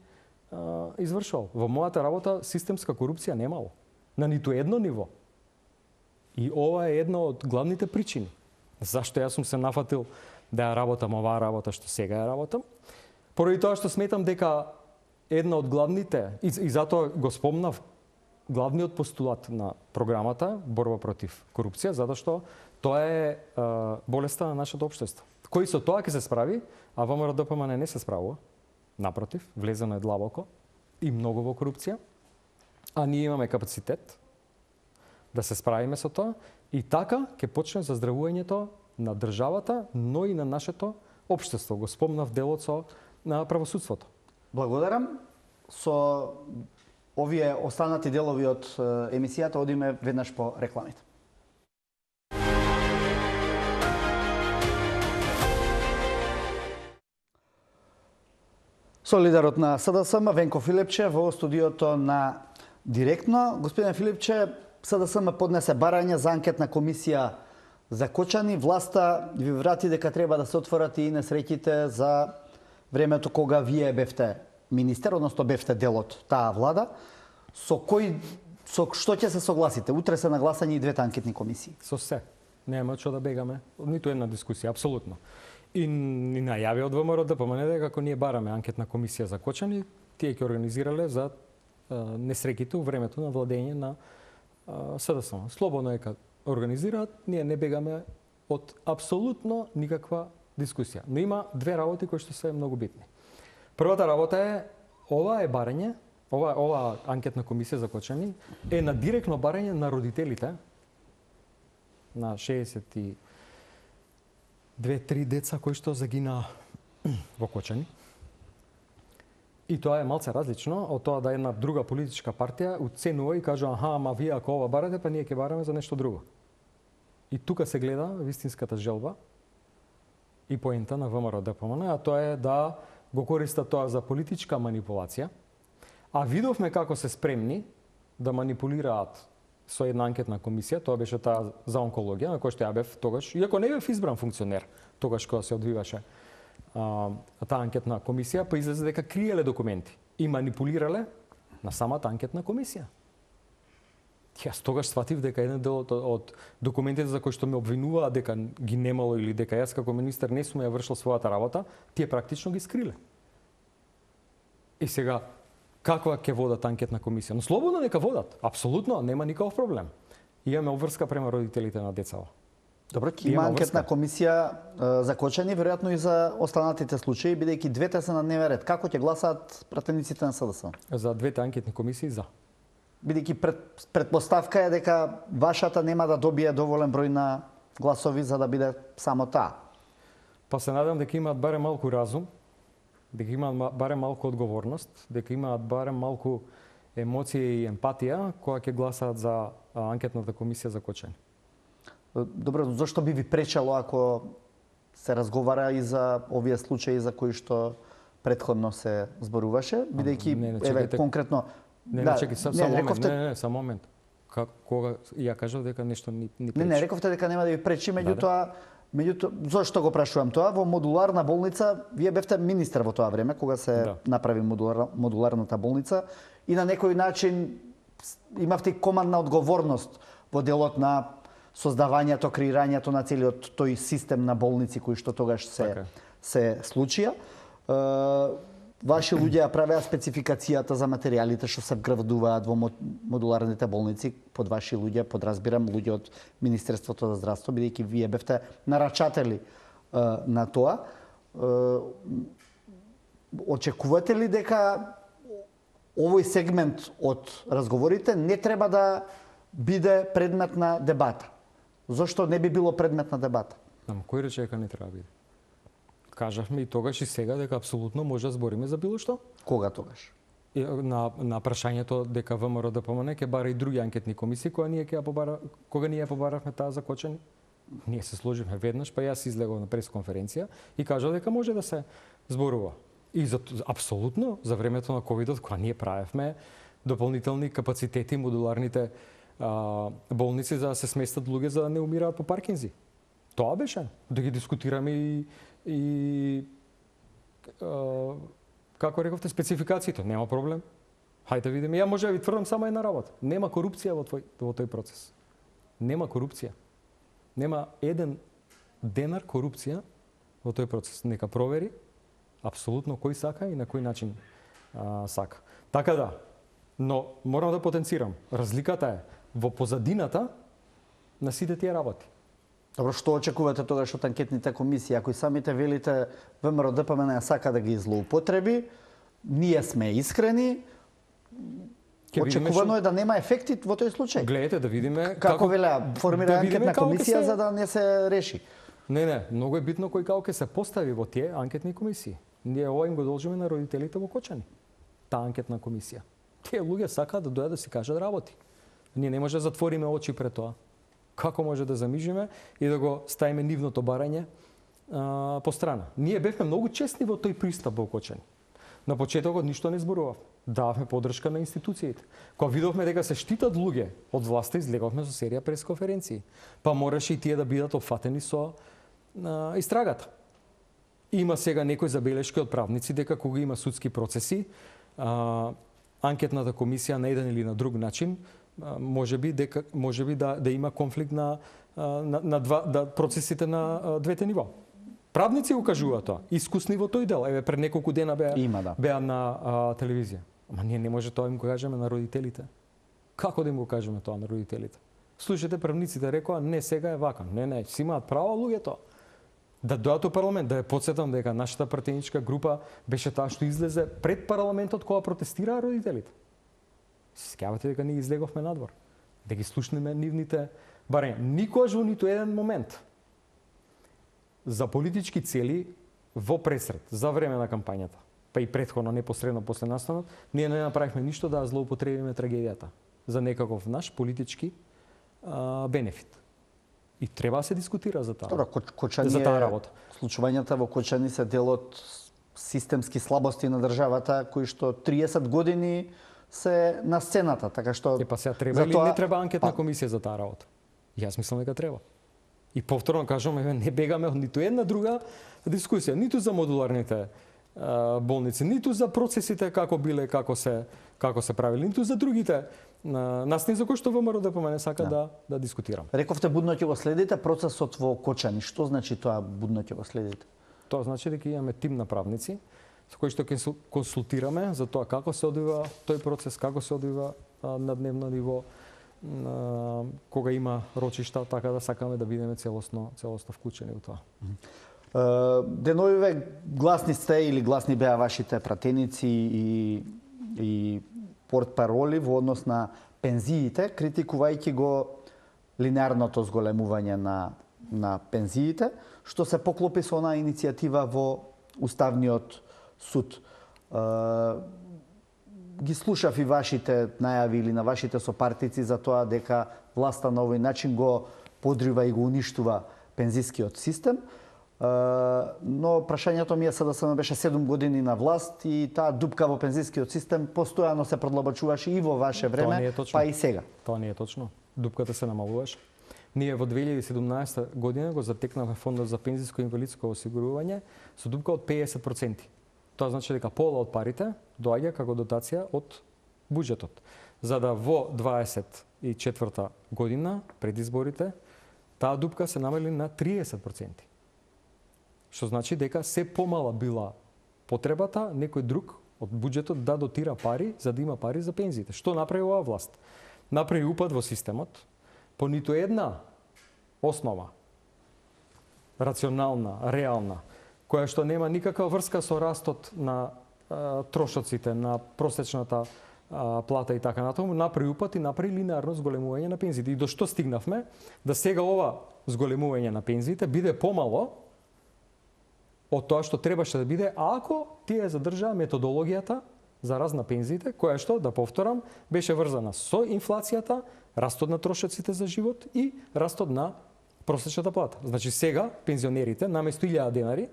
извршувал. Во мојата работа системска корупција немало, на ниту едно ниво. И ова е една од главните причини. Зашто јас сум се нафатил да ја работам оваа работа што сега ја работам? Поради тоа што сметам дека една од главните, и затоа го спомнав, главниот постулат на програмата борба против корупција, затоа што тоа е болеста на нашето општество. Кој со тоа ќе се справи, а ВМРО-ДПМН не се справува. Напротив, влезено е длабоко и многу во корупција, а ние имаме капацитет да се справиме со тоа и така ќе почне заздравувањето на државата, но и на нашето општество. Го спомнав делот на правосудството. Благодарам. Со овие останати делови од емисијата одиме веднаш по рекламите. Со лидерот на СДСМ Венко Филипче во студиото на Директно. Господин Филипче, СДСМ поднесе барање за анкетна комисија за Кочани. Власта ви врати дека треба да се отворат и несреќите за времето кога вие бевте министер, односно бевте дел од таа влада, со што ќе се согласите? Утре се нагласани и двете анкетни комисии. Со се. Нема што да бегаме, ниту една дискусија, апсолутно. И најави од ВМРО да помене дека ако ние бараме анкетна комисија за Кочани, тие ќе организирале за несреќите у времето на владење на СДСМ. Слободно дека организираат, ние не бегаме од апсолутно никаква дискусија. Но има две работи кои што се многу битни. Првата работа е, ова е барање, ова анкетна комисија за Кочани е на директно барање на родителите на 62-3 деца кои што загина во Кочани. И тоа е малце различно од тоа да една друга политичка партија уценува и кажа, ама вие ако ова барате, па ние ќе бараме за нешто друго. И тука се гледа вистинската желба и поента на ВМРО ДПМН, а тоа е да го користат тоа за политичка манипулација. А видовме како се спремни да манипулираат со една анкетна комисија, тоа беше таа за онкологија, на која што ја бев тогаш, иако не бев избран функционер, тогаш кога се одвиваше таа анкетна комисија, па излезе дека криеле документи и манипулирале на самата анкетна комисија. Јас тогаш сватив дека еден дел од документите за кои што ме обвинуваа дека ги немало или дека јас како министер не сум ја вршил својата работа, тие практично ги скриле. И сега, каква ќе водат анкетна комисија? Но слободно нека водат, апсолутно, нема никаков проблем. Имаме обврска према родителите на децава. Добро, ќе има анкетна комисија за Кочани, веројатно и за останатите случаи, бидејќи двете се на дневен ред. Како ќе гласаат пратениците на СДС? За двете анкетни комисии за. Бидејќи предпоставка е дека вашата нема да добие доволен број на гласови за да биде само таа. Па се надам дека имаат барем малку разум, дека имаат барем малку одговорност, дека имаат барем малку емоција и емпатија кога ќе гласаат за анкетната комисија за Кочани. Добро, зошто би ви пречело ако се разговара и за овие случаи за кои што претходно се зборуваше, бидејќи еве конкретно чекај, само момент. Кога ја кажав дека нешто ни пречи. Не, рековте дека нема да ви пречи, меѓутоа зошто го прашувам тоа? Во модуларна болница, вие бевте министер во тоа време кога се направи модуларната болница и на некој начин имавте командна одговорност во делот на создавањето, креирањето на целиот тој систем на болници кои што тогаш се случија. Ваши луѓе ја правеа спецификацијата за материјалите што се вградуваат во модуларните болници, под ваши луѓе, подразбирам луѓе од Министерството за здравство, бидејќи вие бевте нарачатели на тоа. Очекувате ли дека овој сегмент од разговорите не треба да биде предмет на дебата? Зошто не би било предмет на дебата? Кој рече дека не треба да биде? Кажавме и тогаш и сега дека апсолутно може да збориме за било што. Кога тогаш? На прашањето дека ВМРО ДПМН ќе бара и други анкетни комисии, кога ние ја побаравме таа за Кочани, ние се сложивме веднаш, па јас излегов на пресконференција и кажав дека може да се зборува. И апсолутно за времето на ковидот, кога ние правевме дополнителни капацитети модуларните болници за да се сместат луѓе за да не умираат по Паркинзи. Тоа беше да ги дискутираме и како рековте, спецификациите. Нема проблем. Хајде видиме. Ја може да ви тврдам само една работа. Нема корупција во тој процес. Нема корупција. Нема еден денар корупција во тој процес. Нека провери апсолутно кој сака и на кој начин сака. Така да, но морам да потенцирам. Разликата е во позадината на сите тие работи. Добро, што очекувате тогаш од анкетните комисии? Ако и самите велите ВМРО ДПМН сака да ги злоупотреби, ние сме искрени, очекувано е да нема ефекти во тој случај. Гледате да видиме како велеа формира анкетна комисија за да не се реши. Не, многу е битно кој како ќе се постави во тие анкетни комисии. Ние ова им го должиме на родителите во Кочани. Таа анкетна комисија. Тие луѓе сакаат да дојдат да си кажат работи. Ние не може да затвориме очи пред тоа. Како може да замижиме и да го ставиме нивното барање по страна. Ние бевме многу честни во тој пристап во Кочани. На почетокот ништо не зборував. Дававме подршка на институциите. Кога видовме дека се штитат луѓе од власта, излеговме со серија пресконференции. Па мораше и тие да бидат опфатени со истрагата. Има сега некои забелешки од правници дека кога има судски процеси, анкетната комисија на еден или на друг начин може би да има конфликт на процесите на двете нива. Правници го кажуваат тоа. Искусни во тој дел. Еве пред неколку дена беа на телевизија. Ама ние не може тоа им го кажеме на родителите. Како да им го кажеме тоа на родителите? Слушате, правниците рекоа не, сега е вака. Не, си имаат право луѓето. Да дојдат во парламент, да ја потсетам дека нашата пратеничка група беше таа што излезе пред парламентот кога протестираа родителите. Се сеќавате дека ние излеговме надвор. Да ги слушнеме нивните барања. Никогаш во ниту еден момент за политички цели во пресред, за време на кампањата, па и претходно непосредно после настанот, ние не направивме ништо да злоупотребиме трагедијата за некаков наш политички бенефит. И треба да се дискутира за таа. Добро, за таа работа. Случувањата во Кочани се дел од системски слабости на државата кои што 30 години се на сцената, така што па сега треба или не треба анкетна комисија за таа работа? Јас мислам дека треба. И повторно кажам, не бегаме од ниту една друга дискусија, ниту за модуларните болници, ниту за процесите како биле, како се правили, ниту за другите настани за кои што ВМРО ДПМН сака да дискутирам. Рековте будно ќе го следите процесот во Кочани. Што значи тоа будно ќе го следите? Тоа значи дека имаме тим на правници со кои што ќе консултираме за тоа како се одвива тој процес, како се одвива на дневно ниво, кога има рочишта, така да сакаме да бидеме целосно вклучени во тоа. Деновиве гласни сте или гласни беа вашите пратеници и портпароли во однос на пензиите, критикувајќи го линеарното зголемување на пензиите, што се поклопи со онаа иницијатива во Уставниот суд. Ги слушав и вашите најави или на вашите сопартици за тоа дека власта на овој начин го подрива и го уништува пензискиот систем. Но прашањето ми е СДСМ беше 7 години на власт и таа дупка во пензискиот систем постојано се продлабочуваше и во ваше време, па и сега. Тоа не е точно. Дупката се намалуваше. Ние во 2017 година го затекнавме фондот за пензиско и инвалидско осигурување со дупка од 50%. Тоа значи дека пола од парите доаѓа како дотација од буџетот. За да во 24 година, пред изборите, таа дупка се намали на 30%. Што значи дека се помала била потребата некој друг од буџетот да дотира пари за да има пари за пензиите. Што направи оваа власт? Направи упад во системот по ниту една основа рационална, реална, која што нема никаква врска со растот на трошоците, на просечната плата и така натаму, направи упад и направи линеарно зголемување на пензиите. И до што стигнавме? Да сега ова зголемување на пензиите биде помало од тоа што требаше да биде ако тие задржаа методологијата за раст на пензиите, која што, да повторам, беше врзана со инфлацијата, растот на трошоците за живот и растот на просечната плата. Значи сега пензионерите наместо 1000 денари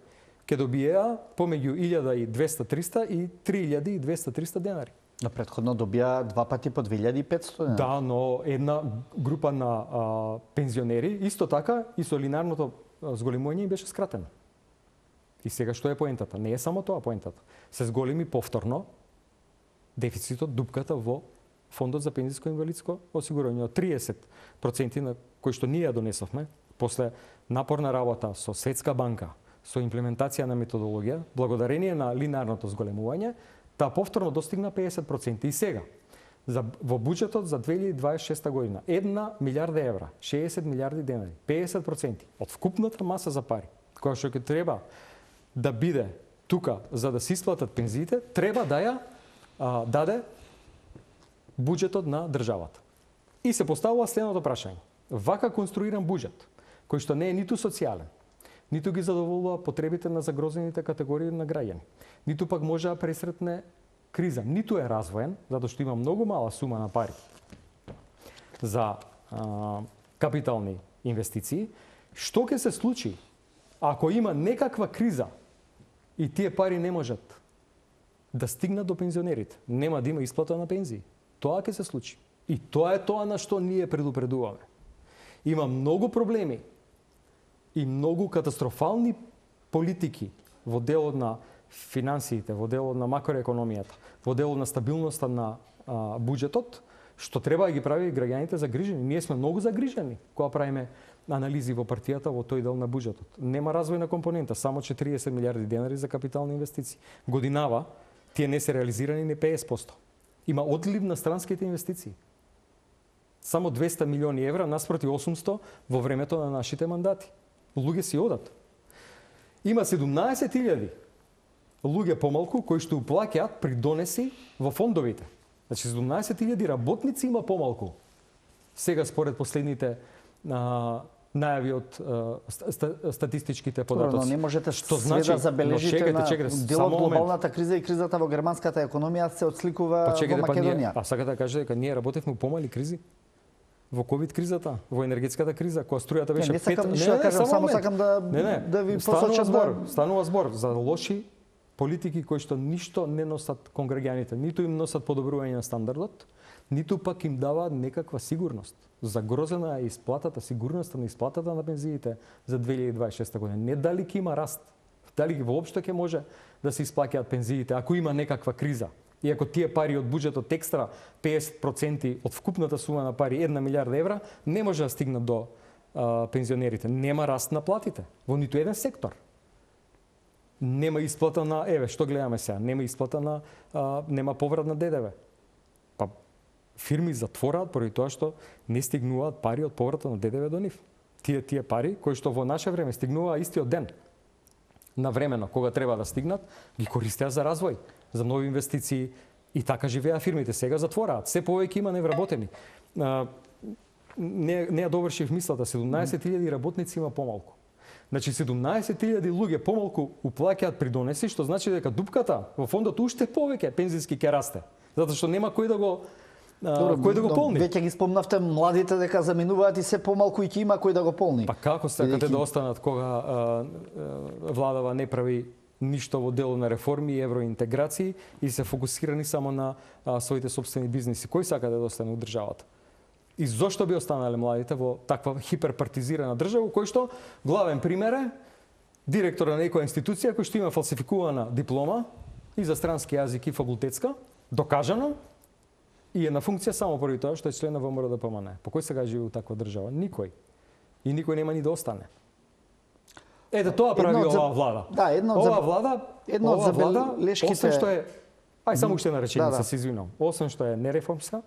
ќе добиеа помеѓу 1200-300 и 3200-300 денари. На претходно добија два пати по 2500 денари. Да, но една група на пензионери исто така и со линеарното зголемување им беше скратено. И сега што е поентата? Не е само тоа поентата. Се зголеми повторно дефицитот, дупката во фондот за пензиско и инвалидско осигурување од 30% на кои што ние ја донесовме после напорна работа со Светска банка, со имплементација на методологија, благодарение на линеарното зголемување, таа повторно достигна 50%. И сега, во буџетот за 2026 година, 1 милиарда евра, 60 милиарди денари, 50% од вкупната маса за пари, која што ќе треба да биде тука за да се исплатат пензиите, треба да ја даде буџетот на државата. И се поставува следното прашање. Вака конструиран буџет, кој што не е ниту социјален, ниту ги задоволува потребите на загрозените категории на граѓани, ниту пак може да пресретне криза, ниту е развоен, затоа што има многу мала сума на пари за капитални инвестиции. Што ќе се случи ако има некаква криза и тие пари не можат да стигнат до пензионерите? Нема да има исплата на пензии. Тоа ќе се случи. И тоа е тоа на што ние предупредуваме. Има многу проблеми и многу катастрофални политики во делот на финансиите, во делот на макроекономијата, во делот на стабилноста на буџетот, што треба да ги прави граѓаните загрижени. Ние сме многу загрижени кога правиме анализи во партијата во тој дел на буџетот. Нема развојна компонента, само 40 милиарди денари за капитални инвестиции. Годинава тие не се реализирани ни 50%. Има одлив на странските инвестиции. Само 200 милиони евра наспроти 800 во времето на нашите мандати. Луѓе си одат. Има 17.000 луѓе помалку кои што уплаќаат придонеси во фондовите. Значи 17.000 работници има помалку. Сега според последните најави од статистичките податоци. Но не можете што значи, да забележите на делот глобалната момент. криза и кризата во германската економија се отсликува во Македонија. Сакате да кажете дека ние работевме помали кризи? Во ковид кризата, во енергетската криза, кога струјата беше 5... Не сакам ништо да кажам, само сакам да ви посочам станува збор за лоши политики кои што ништо не носат кон граѓаните, ниту им носат подобрување на стандардот, ниту пак им даваат некаква сигурност. Загрозена е исплатата, сигурноста на исплатата на пензиите за 2026 година. Не дали ќе има раст, дали воопшто ќе може да се исплаќаат пензиите ако има некаква криза. И ако тие пари од буџетот екстра 50% од вкупната сума на пари 1 милиарда евра не може да стигнат до пензионерите. Нема раст на платите во ниту еден сектор. Нема исплата на што гледаме сега, нема исплата на нема поврат на ДДВ. Па фирми затвораат поради тоа што не стигнуваат пари од поврата на ДДВ до нив. Тие пари кои што во наше време стигнуваа истиот ден на времено кога треба да стигнат, ги користеа за развој, за нови инвестиции и така живеа фирмите. Сега затвораат. Се повеќе има невработени. Не ја довршив мислата, 17.000 работници има помалку. Значи 17.000 луѓе помалку уплаќаат придонеси, што значи дека дупката во фондот уште повеќе пензиски ќе расте, затоа што нема кој да го полни. Веќе ги спомнавте младите дека заминуваат и се помалку и ќе има кој да го полни. Па како сакате да останат кога владава не прави ништо во дело на реформи и евроинтеграции и се фокусирани само на своите собствени бизниси? Кој сака да остане во државата? И зошто би останале младите во таква хиперпартизирана држава, кој што главен пример е директора на некоја институција кој што има фалсификувана диплома и за странски јазик и факултетска, докажано, и е на функција само поради тоа што е член на ВМРО ДПМН. По кој сега живее во таква држава? Никој. И никој нема ни да остане. Ете тоа прави оваа влада. Да, оваа влада, лешките... освен што е, само уште една реченица, се извинувам. Освен што е нереформска,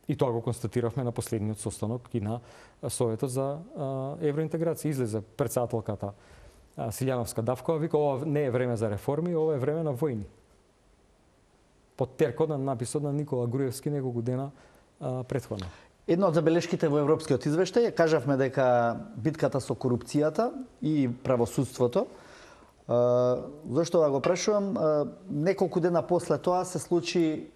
и тоа го констатиравме на последниот состанок и на Советот за евроинтеграција. Излезе претседателката Силјановска Давкова, вика ова не е време за реформи, ова е време на војни. Под теркот на написот на Никола Груевски неколку дена претходно. Една од забелешките во Европскиот извештај, кажавме дека битката со корупцијата и правосудството. Зошто да го прашувам? Неколку дена после тоа се случи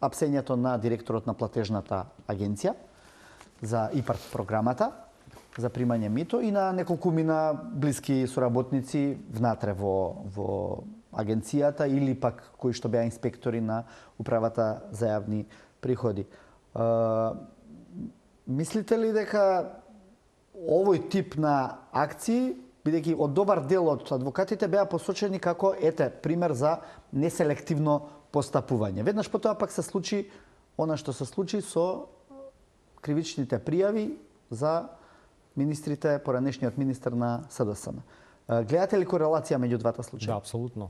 апсењето на директорот на платежната агенција за ИПАРД програмата за примање мито и на неколку мина блиски соработници внатре во агенцијата или пак кои што беа инспектори на управата за јавни приходи. Мислите ли дека овој тип на акции, бидејќи од добар дел од адвокатите беа посочени како пример за неселективно постапување. Веднаш потоа пак се случи она што се случи со кривичните пријави за министрите, поранешниот министер на СДСМ. Гледате ли корелација меѓу двата случаи? Да, апсолутно.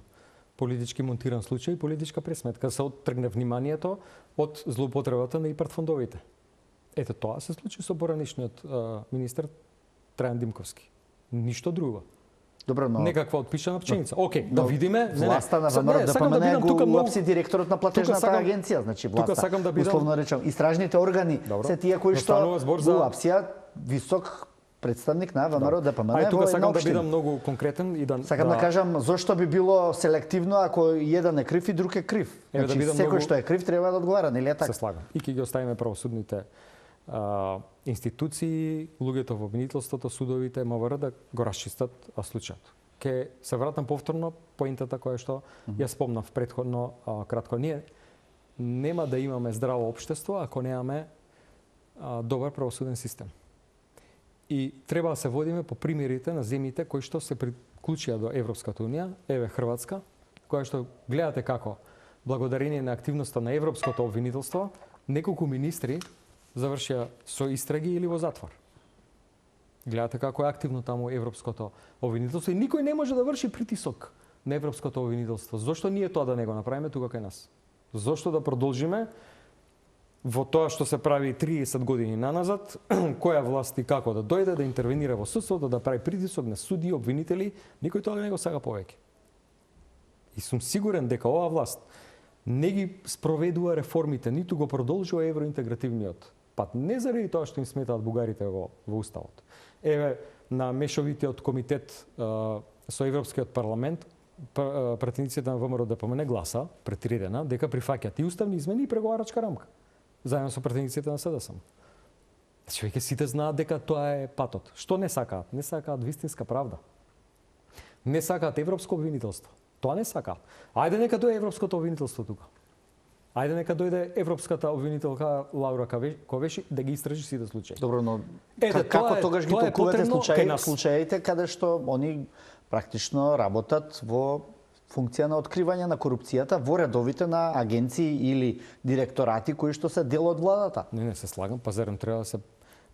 Политички монтиран случај и политичка пресметка се оттргне вниманието од злоупотребата на ИПАРД фондовите. Ето тоа се случи со поранешниот министер Трајан Димковски. Ништо друго. Добро, но некаква отпишана пченица. Океј, да видиме. Власта на ВМРО ДПМН го уапси директорот на платежната агенција, значи власта. Условно речем, истражните органи се тие кои што го уапсија висок представник на ВМРО ДПМН. Тука сакам да бидам многу конкретен и да сакам да кажам зошто би било селективно ако еден е крив и друг е крив. Значи секој што е крив треба да одговара, нели е така? Се слагам. И ќе ги оставиме правосудните институции, луѓето во обвинителството, судовите, МВР да го расчистат случајот. Ке се вратам повторно поинтата која што ја спомнав претходно кратко. Ние нема да имаме здраво општество ако немаме добар правосуден систем. И треба да се водиме по примерите на земјите кои што се клучија до Европската унија, еве Хрватска, која што гледате како благодарение на активноста на европското обвинителство, неколку министри завршија со истраги или во затвор. Гледате како е активно таму европското обвинителство и никој не може да врши притисок на европското обвинителство. Зошто ние тоа да не го направиме тука кај нас? Зошто да продолжиме во тоа што се прави 30 години наназад, која власт и како да дојде да интервенира во судството, да прави притисок на суди, обвинители, никој тоа не го сага повеќе. И сум сигурен дека оваа власт не ги спроведува реформите, ниту го продолжува евроинтегративниот пат. Не заради тоа што им сметаат бугарите во уставот. Еве, на мешовитиот комитет со Европскиот парламент, пратениците на ВМРО ДПМН гласа пред 3 дена дека прифаќаат и уставни измени и преговарачка рамка, заедно со пратениците на СДСМ. Значи, веќе сите знаат дека тоа е патот. Што не сакаат? Не сакаат вистинска правда. Не сакаат европско обвинителство. Тоа не сакаат. Ајде нека дојде европското обвинителство тука. Ајде нека дојде европската обвинителка Лаура Ковеши да ги истражи сите случаи. Добро, но Ете, како тогаш ги толкувате потребно случаите каде што они практично работат во функција на откривање на корупцијата во редовите на агенции или директорати кои што се дел од владата? Не се слагам, пазарен треба да се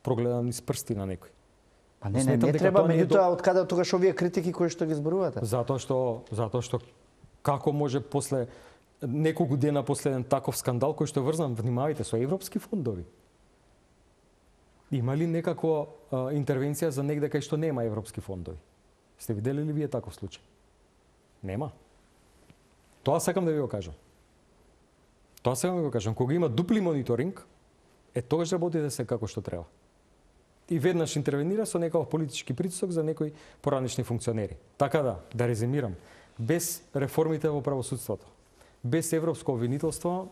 прогледа низ прсти на некој. Па не треба, меѓутоа од каде тогаш овие критики кои што ги зборувате? Затоа што како може после неколку дена после еден таков скандал кој што е врзан, внимавајте, со европски фондови. Има ли некаква интервенција за негде кај што нема европски фондови? Сте видели ли вие таков случај? Нема. Тоа сакам да ви го кажам. Кога има дупли мониторинг, тогаш работите се како што треба. И веднаш интервенира со некој политички притисок за некои поранешни функционери. Така да резимирам, без реформите во правосудството, без европско обвинителство,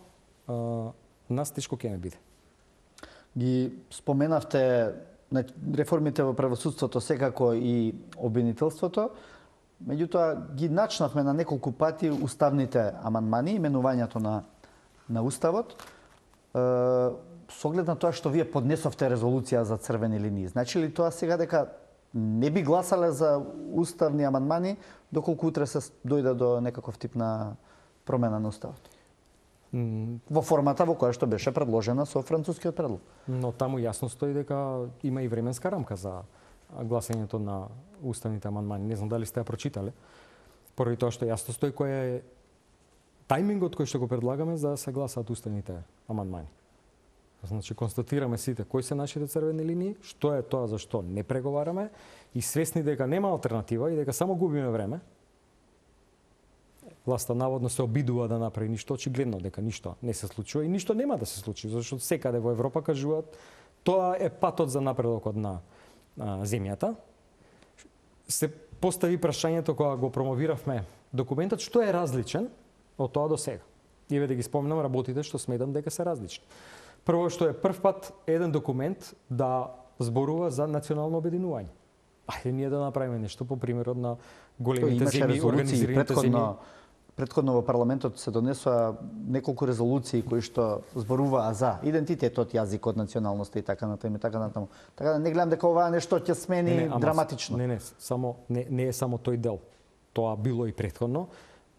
нас тешко ќе не биде. Ги споменавте реформите во правосудството, секако и обвинителството, меѓутоа ги начнавме на неколку пати уставните амандмани, именувањето на уставот, со оглед на тоа што вие поднесовте резолуција за црвени линии. Значи ли тоа сега дека не би гласале за уставни амандмани доколку утре се дојде до некаков тип на промена на уставот? Во формата во која што беше предложена со францускиот предлог. Но таму јасно стои дека има и временска рамка за гласањето на уставните амандмани. Не знам дали сте ја прочитале. Поради тоа што јасно стои кој е тајмингот кој што го предлагаме за да се гласаат уставните амандмани. Значи, констатираме сите кои се нашите црвени линии, што е тоа за што не преговараме и свесни дека нема алтернатива и дека само губиме време. Власта наводно се обидува да направи ништо, очигледно дека ништо не се случува и ништо нема да се случи, зашто секаде во Европа кажуваат тоа е патот за напредокот на земјата. Се постави прашањето кога го промовиравме документот, што е различен од тоа до сега. И да ги спомнам работите што сметам дека се различни. Прво што е прв пат еден документ да зборува за национално обединување. Ајде ние да направиме нешто по примерот на големите земји, организираните земји. Претходно во парламентот се донесоа неколку резолуции кои што зборуваа за идентитетот, јазикот, националноста и така натаму и така натаму. Така да не гледам дека ова нешто ќе смени драматично. Не е само тој дел. Тоа било и претходно.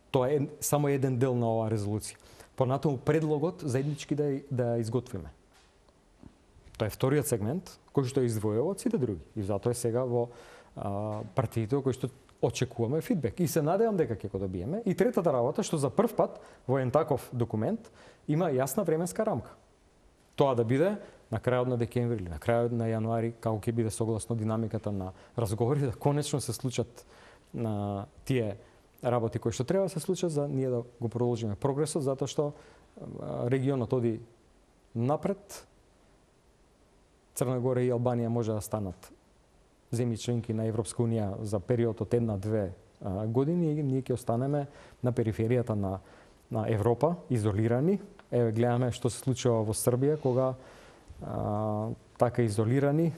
Тоа е само еден дел на оваа резолуција. Понатаму предлогот заеднички да изготвиме. Тоа е вториот сегмент кој што издвојува од сите други. И затоа е сега во партиите кои што очекуваме фидбек. И се надевам дека ќе го добиеме. И третата работа што за прв пат во еден таков документ има јасна временска рамка. Тоа да биде на крајот на декември или на крајот на јануари, како ќе биде согласно динамиката на разговори, да конечно се случат на тие работи кои што треба да се случат за ние да го продолжиме прогресот, затоа што регионот оди напред. Црна Гора и Албанија може да станат земји членки на Европска унија за период од 1-2 години и ние ќе останеме на периферијата на Европа, изолирани. Еве гледаме што се случува во Србија кога така изолирани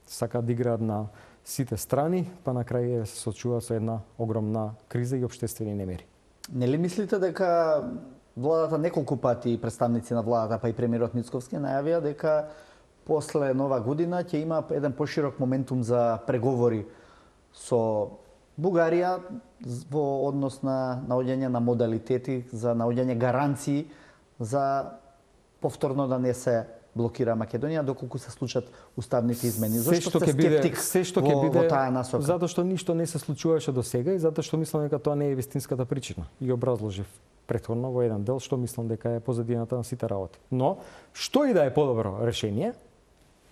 сакаат да играат на сите страни, па на крај се соочува со една огромна криза и општествени немири. Не ли мислите дека владата неколку пати, представници на владата, па и премиерот Мицковски најавија дека после Нова година ќе има еден поширок моментум за преговори со Бугарија во однос на наоѓање на модалитети за наоѓање гаранции за повторно да не се блокира Македонија доколку се случат уставните измени. Зошто сте скептик во таа насока? Затоа што ништо не се случуваше до сега и затоа што мислам дека тоа не е вистинската причина. И образложив претходно во еден дел што мислам дека е позадината на сите работи. Но што и да е подобро решение,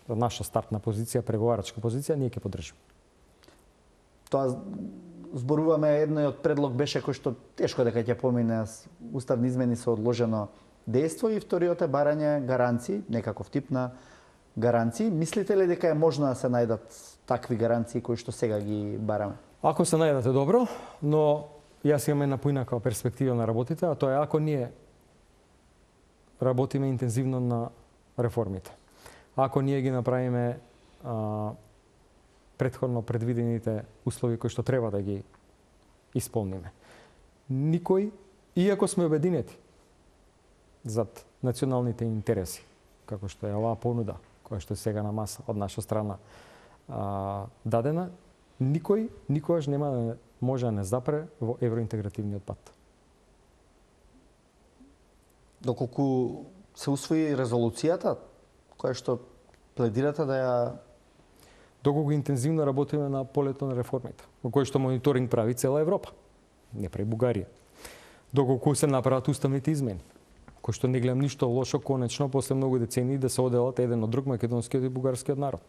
наша стартна позиција, преговарачка позиција, ние ќе поддржиме. Тоа зборуваме, едниот предлог беше кој што тешко дека ќе помине уставни измени со одложено дејство и вториот е барање гаранции, некаков тип на гаранции. Мислите ли дека е можно да се најдат такви гаранции кои што сега ги бараме? Ако се најдете добро, но јас имам една поинака перспектива на работите, а тоа е ако ние работиме интензивно на реформите. Ако ние ги направиме претходно предвидените услови кои што треба да ги исполниме. Никој, иако сме обединети зад националните интереси, како што е оваа понуда, која што е сега на маса од наша страна дадена, никој никогаш нема да може да не запре во евроинтегративниот пат. Доколку се усвои резолуцијата, која што пледирате да ја... Доколку интензивно работиме на полето на реформите, во кој што мониторинг прави цела Европа, не прави Бугарија. Доколку се направат уставните измени, кој што не гледам ништо лошо конечно после многу децении да се оделат еден од друг македонскиот и бугарскиот народ.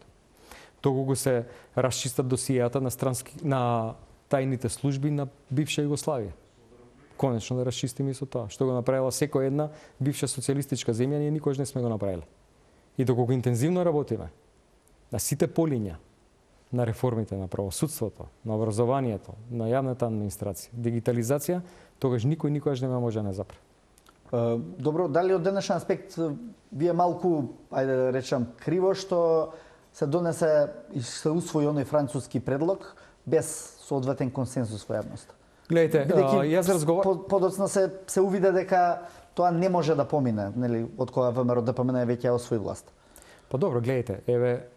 Доколку се расчистат досијата на тајните служби на бивша Југославија. Конечно да расчистиме и со тоа, што го направила секоја една бивша социјалистичка земја, ние никогаш не сме го направиле. И доколку интензивно работиме на сите полиња на реформите на правосудството, на образованието, на јавната администрација, дигитализација, тогаш никогаш нема може да не запре. Добро, дали од денешен аспект вие малку, ајде да речам, криво што се донесе и се усвои оној француски предлог без соодветен консензус во јавноста? Гледайте, јас разговарам... Подоцна се увиде дека тоа не може да помине, нели, од кога ВМРО да помине веќе ја освои власт. Па добро, гледайте, еве,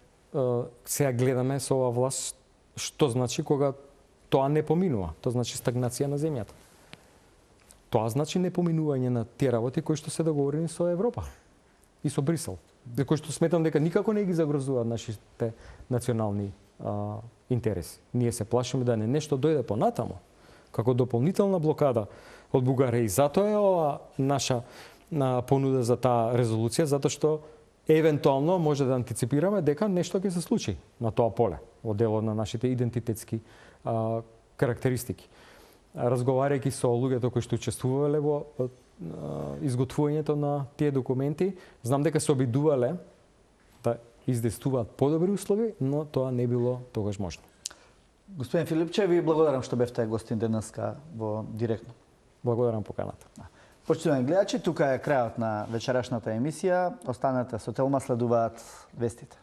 сега гледаме со оваа власт што значи кога тоа не поминува. Тоа значи стагнација на земјата. Тоа значи непоминување на тие работи кои што се договорени со Европа и со Брисел. За кои што сметам дека никако не ги загрозуваат нашите национални интереси. Ние се плашиме да не нешто дојде понатамо, како дополнителна блокада од Бугарија. И затоа е ова наша понуда за таа резолуција, затоа што евентуално може да антиципираме дека нешто ќе се случи на тоа поле, во делот на нашите идентитетски карактеристики. Разговарајќи со луѓето кои што учествувале во изготвувањето на тие документи, знам дека се обидувале да издействуваат подобри услови, но тоа не било тогаш можно. Господин Филипче, ви благодарам што бевте гостин денеска во Директно. Благодарам поканата. Почитувани гледачи, тука е крајот на вечерашната емисија. Останете со Телма, следуваат вестите.